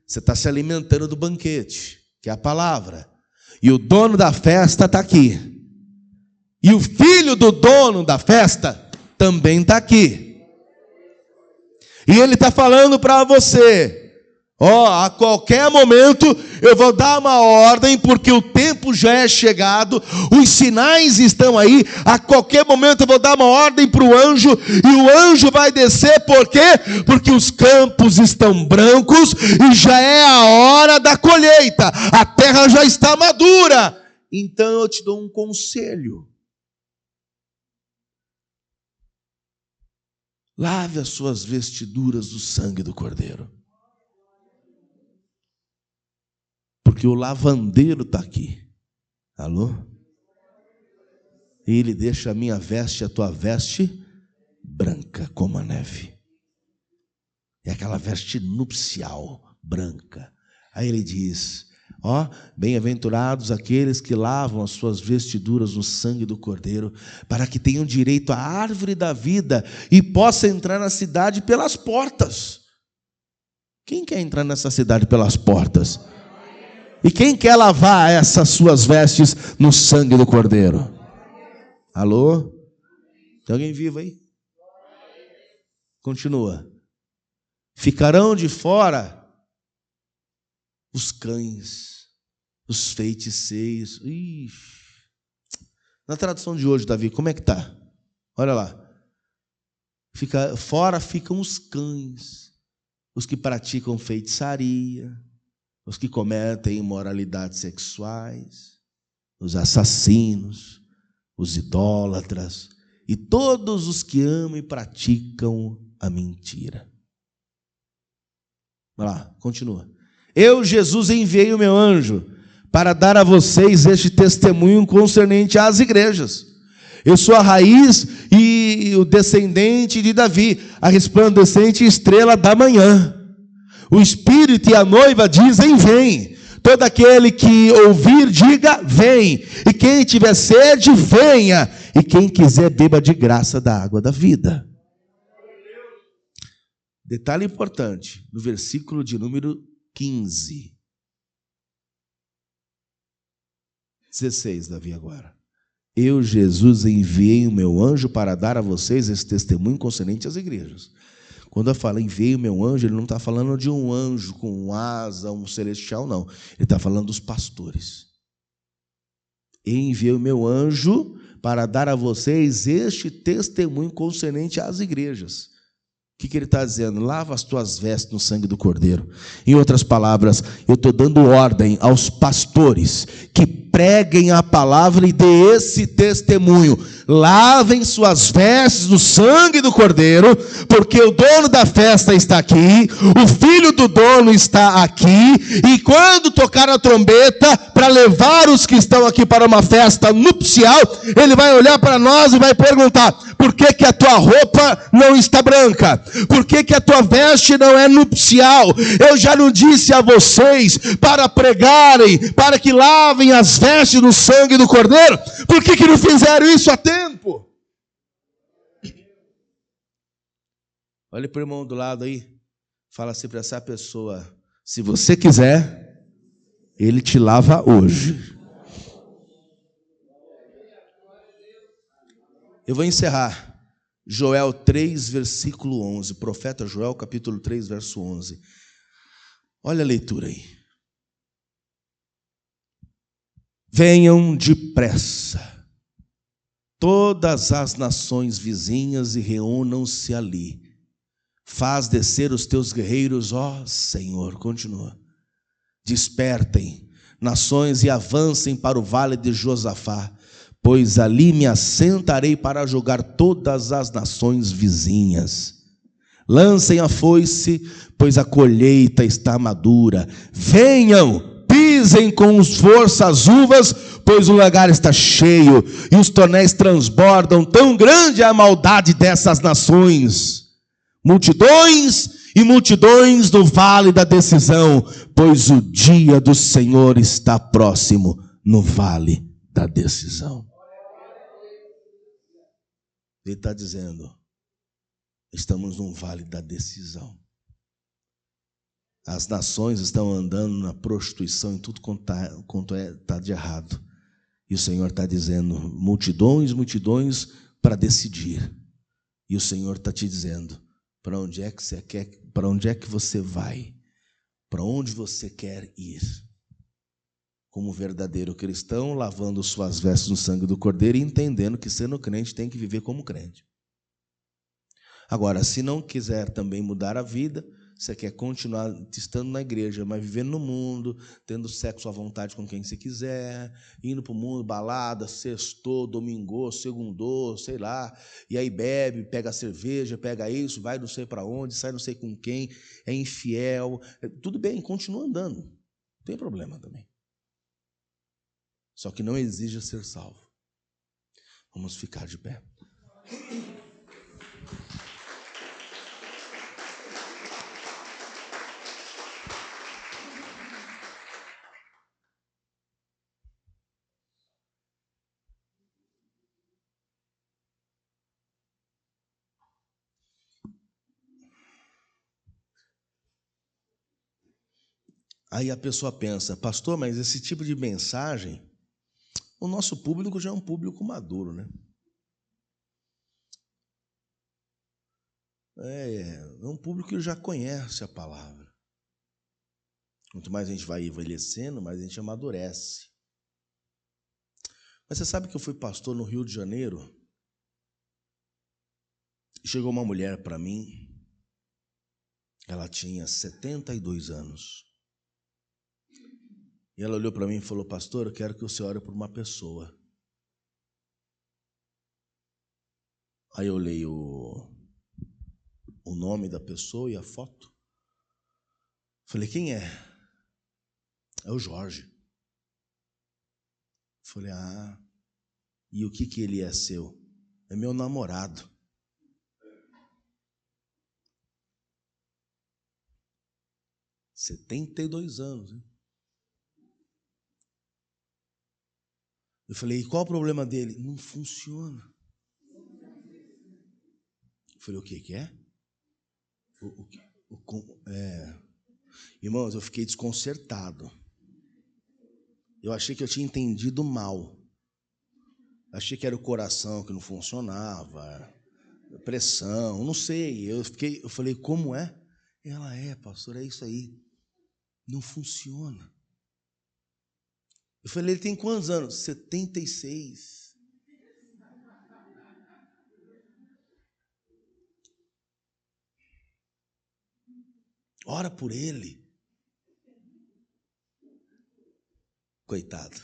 Você está se alimentando do banquete, que é a palavra. E o dono da festa está aqui. E o filho do dono da festa também está aqui. E ele está falando para você: a qualquer momento eu vou dar uma ordem, porque o tempo já é chegado, os sinais estão aí, a qualquer momento eu vou dar uma ordem para o anjo, e o anjo vai descer, por quê? Porque os campos estão brancos, e já é a hora da colheita, a terra já está madura. Então eu te dou um conselho: lave as suas vestiduras do sangue do Cordeiro. Porque o lavandeiro está aqui. Alô? E ele deixa a minha veste, a tua veste, branca como a neve. É aquela veste nupcial, branca. Aí ele diz: bem-aventurados aqueles que lavam as suas vestiduras no sangue do Cordeiro, para que tenham direito à árvore da vida e possam entrar na cidade pelas portas. Quem quer entrar nessa cidade pelas portas? E quem quer lavar essas suas vestes no sangue do Cordeiro? Alô? Tem alguém vivo aí? Continua. Ficarão de fora os cães, os feiticeiros. Ixi. Na tradução de hoje, Davi, como é que está? Olha lá. Fora ficam os cães, os que praticam feitiçaria, os que cometem imoralidades sexuais, os assassinos, os idólatras, e todos os que amam e praticam a mentira. Vai lá, continua. Eu, Jesus, enviei o meu anjo para dar a vocês este testemunho concernente às igrejas. Eu sou a raiz e o descendente de Davi, a resplandecente estrela da manhã. O Espírito e a noiva dizem: vem. Todo aquele que ouvir, diga: vem. E quem tiver sede, venha. E quem quiser, beba de graça da água da vida. Detalhe importante, no versículo de número 15. 16, Davi, agora. Eu, Jesus, enviei o meu anjo para dar a vocês esse testemunho concernente às igrejas. Quando eu falo enviei o meu anjo, ele não está falando de um anjo com asa, um celestial, não. Ele está falando dos pastores. Eu enviei o meu anjo para dar a vocês este testemunho concernente às igrejas. O que ele está dizendo? Lava as tuas vestes no sangue do Cordeiro. Em outras palavras, eu estou dando ordem aos pastores que preguem a palavra e dê esse testemunho. Lavem suas vestes no sangue do Cordeiro, porque o dono da festa está aqui, o filho do dono está aqui, e quando tocar a trombeta para levar os que estão aqui para uma festa nupcial, ele vai olhar para nós e vai perguntar: por que que a tua roupa não está branca? Por que que a tua veste não é nupcial? Eu já não disse a vocês para pregarem, para que lavem as vestes no sangue do Cordeiro? Por que que não fizeram isso a tempo? Olha para o irmão do lado aí, fala assim para essa pessoa: se você quiser, ele te lava hoje. Eu vou encerrar. Joel 3, versículo 11. Profeta Joel, capítulo 3, verso 11. Olha a leitura aí. Venham depressa todas as nações vizinhas e reúnam-se ali. Faz descer os teus guerreiros, ó Senhor. Continua. Despertem, nações, e avancem para o vale de Josafá, pois ali me assentarei para julgar todas as nações vizinhas. Lancem a foice, pois a colheita está madura. Venham, pisem com força as uvas, pois o lagar está cheio, e os tonéis transbordam. Tão grande é a maldade dessas nações. Multidões e multidões no vale da decisão, pois o dia do Senhor está próximo no vale da decisão. Ele está dizendo: estamos num vale da decisão. As nações estão andando na prostituição, em tudo quanto está de errado. E o Senhor está dizendo: multidões, multidões para decidir. E o Senhor está te dizendo: para onde é que você quer? Para onde é que você vai? Para onde você quer ir? Como verdadeiro cristão, lavando suas vestes no sangue do Cordeiro e entendendo que, sendo crente, tem que viver como crente. Agora, se não quiser também mudar a vida, você quer continuar estando na igreja, mas vivendo no mundo, tendo sexo à vontade com quem você quiser, indo para o mundo, balada, sextou, domingou, segundou, sei lá, e aí bebe, pega cerveja, pega isso, vai não sei para onde, sai não sei com quem, é infiel, tudo bem, continua andando, não tem problema também. Só que não exija ser salvo. Vamos ficar de pé. Aí a pessoa pensa: pastor, mas esse tipo de mensagem, o nosso público já é um público maduro, né? É um público que já conhece a palavra. Quanto mais a gente vai envelhecendo, mais a gente amadurece. Mas você sabe que eu fui pastor no Rio de Janeiro? Chegou uma mulher para mim, ela tinha 72 anos. E ela olhou para mim e falou: pastor, eu quero que o senhor ore por uma pessoa. Aí eu leio o nome da pessoa e a foto. Falei, quem é? É o Jorge. Falei, e o que ele é seu? É meu namorado. – 72 anos, hein? Eu falei, e qual o problema dele? Não funciona. Eu falei, o que é? Irmãos, eu fiquei desconcertado. Eu achei que eu tinha entendido mal. Achei que era o coração que não funcionava, pressão, não sei. Eu falei, como é? Ela pastor, é isso aí. Não funciona. Eu falei, ele tem quantos anos? 76. Ora por ele. Coitado.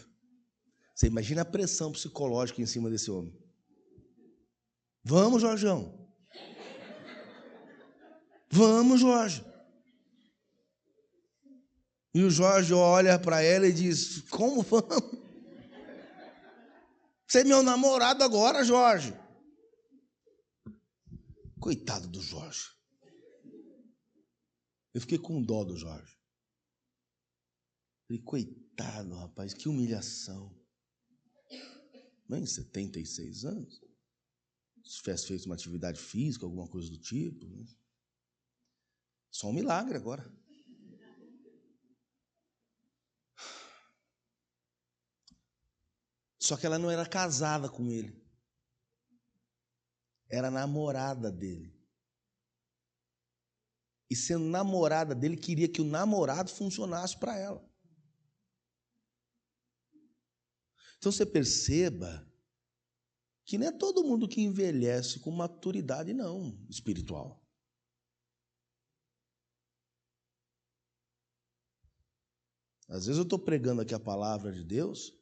Você imagina a pressão psicológica em cima desse homem. Vamos, Jorjão. Vamos, Jorge. E o Jorge olha para ela e diz, como vamos? Você é meu namorado agora, Jorge. Coitado do Jorge. Eu fiquei com dó do Jorge. Falei, coitado, rapaz, que humilhação. Mãe, 76 anos? Se tivesse feito uma atividade física, alguma coisa do tipo. Né? Só um milagre agora. Só que ela não era casada com ele. Era namorada dele. E sendo namorada dele, queria que o namorado funcionasse para ela. Então você perceba que não é todo mundo que envelhece com maturidade, não, espiritual. Às vezes eu estou pregando aqui a palavra de Deus,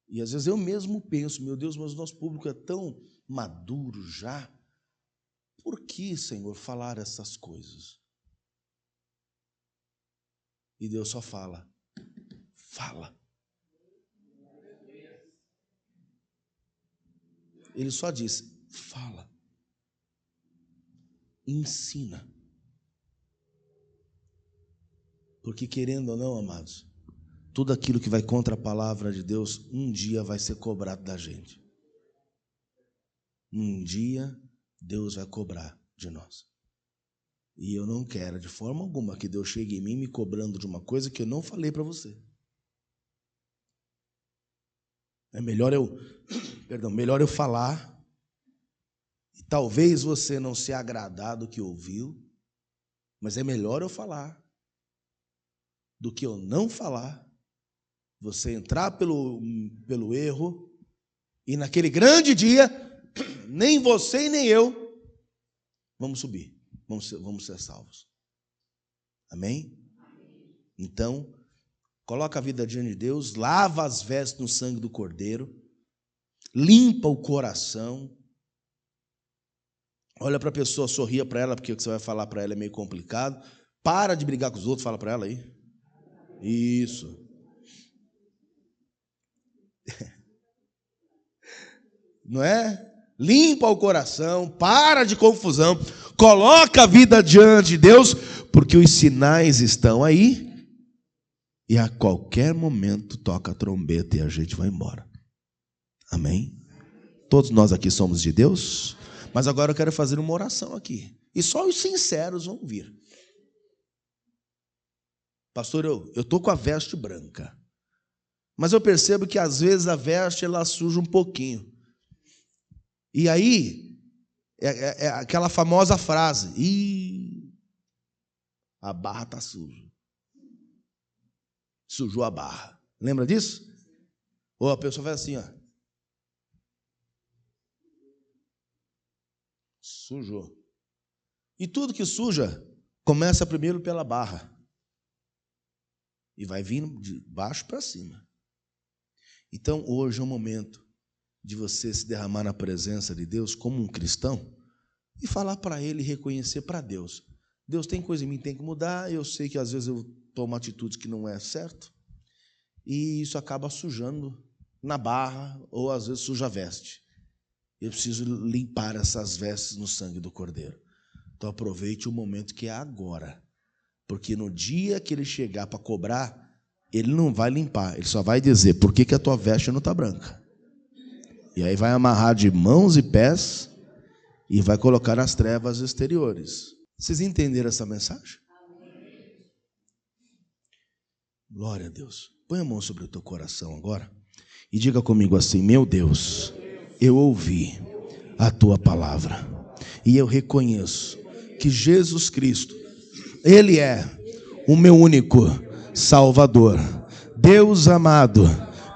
e às vezes eu mesmo penso, meu Deus, mas o nosso público é tão maduro já. Por que, Senhor, falar essas coisas? E Deus só fala. Fala. Ele só diz, fala. Ensina. Porque querendo ou não, amados, tudo aquilo que vai contra a palavra de Deus, um dia vai ser cobrado da gente. Um dia Deus vai cobrar de nós. E eu não quero de forma alguma que Deus chegue em mim me cobrando de uma coisa que eu não falei para você. É melhor eu falar, e talvez você não se agradar do que ouviu, mas é melhor eu falar do que eu não falar, você entrar pelo erro, e naquele grande dia, nem você e nem eu vamos subir, vamos ser salvos. Amém? Então, coloca a vida diante de Deus, lava as vestes no sangue do Cordeiro, limpa o coração, olha para a pessoa, sorria para ela, porque o que você vai falar para ela é meio complicado, para de brigar com os outros, fala para ela aí. Isso. Não é? Limpa o coração, para de confusão, coloca a vida diante de Deus, porque os sinais estão aí, e a qualquer momento toca a trombeta e a gente vai embora. Amém? Todos nós aqui somos de Deus, mas agora eu quero fazer uma oração aqui, e só os sinceros vão vir. Pastor, eu estou com a veste branca, mas eu percebo que às vezes a veste ela suja um pouquinho. E aí, é aquela famosa frase, a barra está suja. Sujou a barra. Lembra disso? Ou a pessoa faz assim, ó. Sujou. E tudo que suja, começa primeiro pela barra. E vai vindo de baixo para cima. Então, hoje é o momento de você se derramar na presença de Deus como um cristão e falar para Ele, reconhecer para Deus. Deus, tem coisa em mim que tem que mudar, eu sei que às vezes eu tomo atitudes que não é certo, e isso acaba sujando na barra, ou às vezes suja a veste. Eu preciso limpar essas vestes no sangue do Cordeiro. Então aproveite o momento que é agora, porque no dia que Ele chegar para cobrar, Ele não vai limpar, Ele só vai dizer, por que a tua veste não está branca? E aí vai amarrar de mãos e pés e vai colocar nas trevas exteriores. Vocês entenderam essa mensagem? Glória a Deus. Põe a mão sobre o teu coração agora e diga comigo assim: meu Deus, eu ouvi a tua palavra e eu reconheço que Jesus Cristo, Ele é o meu único Salvador. Deus amado,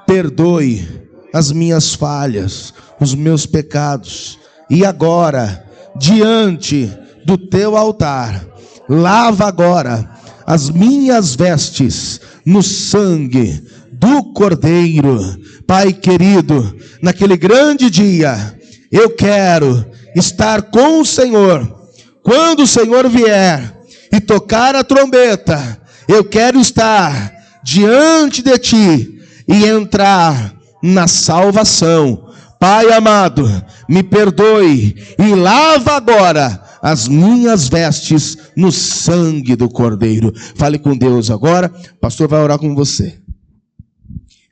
perdoe as minhas falhas, os meus pecados, e agora, diante do teu altar, lava agora as minhas vestes no sangue do Cordeiro. Pai querido, naquele grande dia, eu quero estar com o Senhor. Quando o Senhor vier e tocar a trombeta, eu quero estar diante de ti e entrar na salvação. Pai amado, me perdoe e lava agora as minhas vestes no sangue do Cordeiro. Fale com Deus agora, o pastor vai orar com você.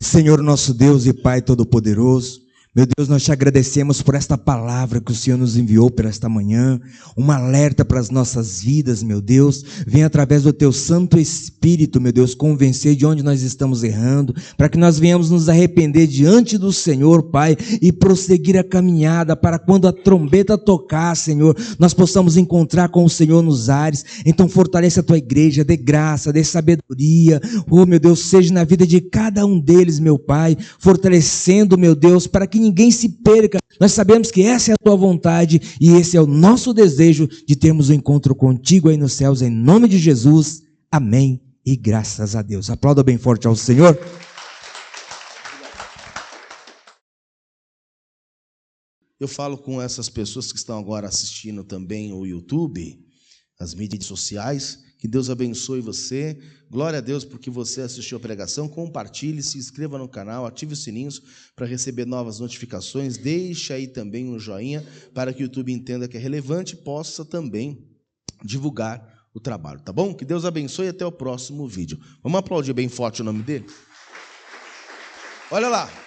Senhor nosso Deus e Pai Todo-Poderoso, meu Deus, nós te agradecemos por esta palavra que o Senhor nos enviou para esta manhã, um alerta para as nossas vidas, meu Deus. Vem através do teu Santo Espírito, meu Deus, convencer de onde nós estamos errando, para que nós venhamos nos arrepender diante do Senhor, Pai, e prosseguir a caminhada para quando a trombeta tocar, Senhor, nós possamos encontrar com o Senhor nos ares. Então fortalece a tua igreja, dê graça, dê sabedoria, oh meu Deus, seja na vida de cada um deles, meu Pai, fortalecendo, meu Deus, para que ninguém se perca. Nós sabemos que essa é a tua vontade e esse é o nosso desejo de termos um encontro contigo aí nos céus, em nome de Jesus, amém e graças a Deus. Aplauda bem forte ao Senhor. Eu falo com essas pessoas que estão agora assistindo também o YouTube, as mídias sociais, que Deus abençoe você. Glória a Deus porque você assistiu a pregação. Compartilhe, se inscreva no canal, ative os sininhos para receber novas notificações. Deixe aí também um joinha para que o YouTube entenda que é relevante e possa também divulgar o trabalho, tá bom? Que Deus abençoe e até o próximo vídeo. Vamos aplaudir bem forte o nome dele? Olha lá.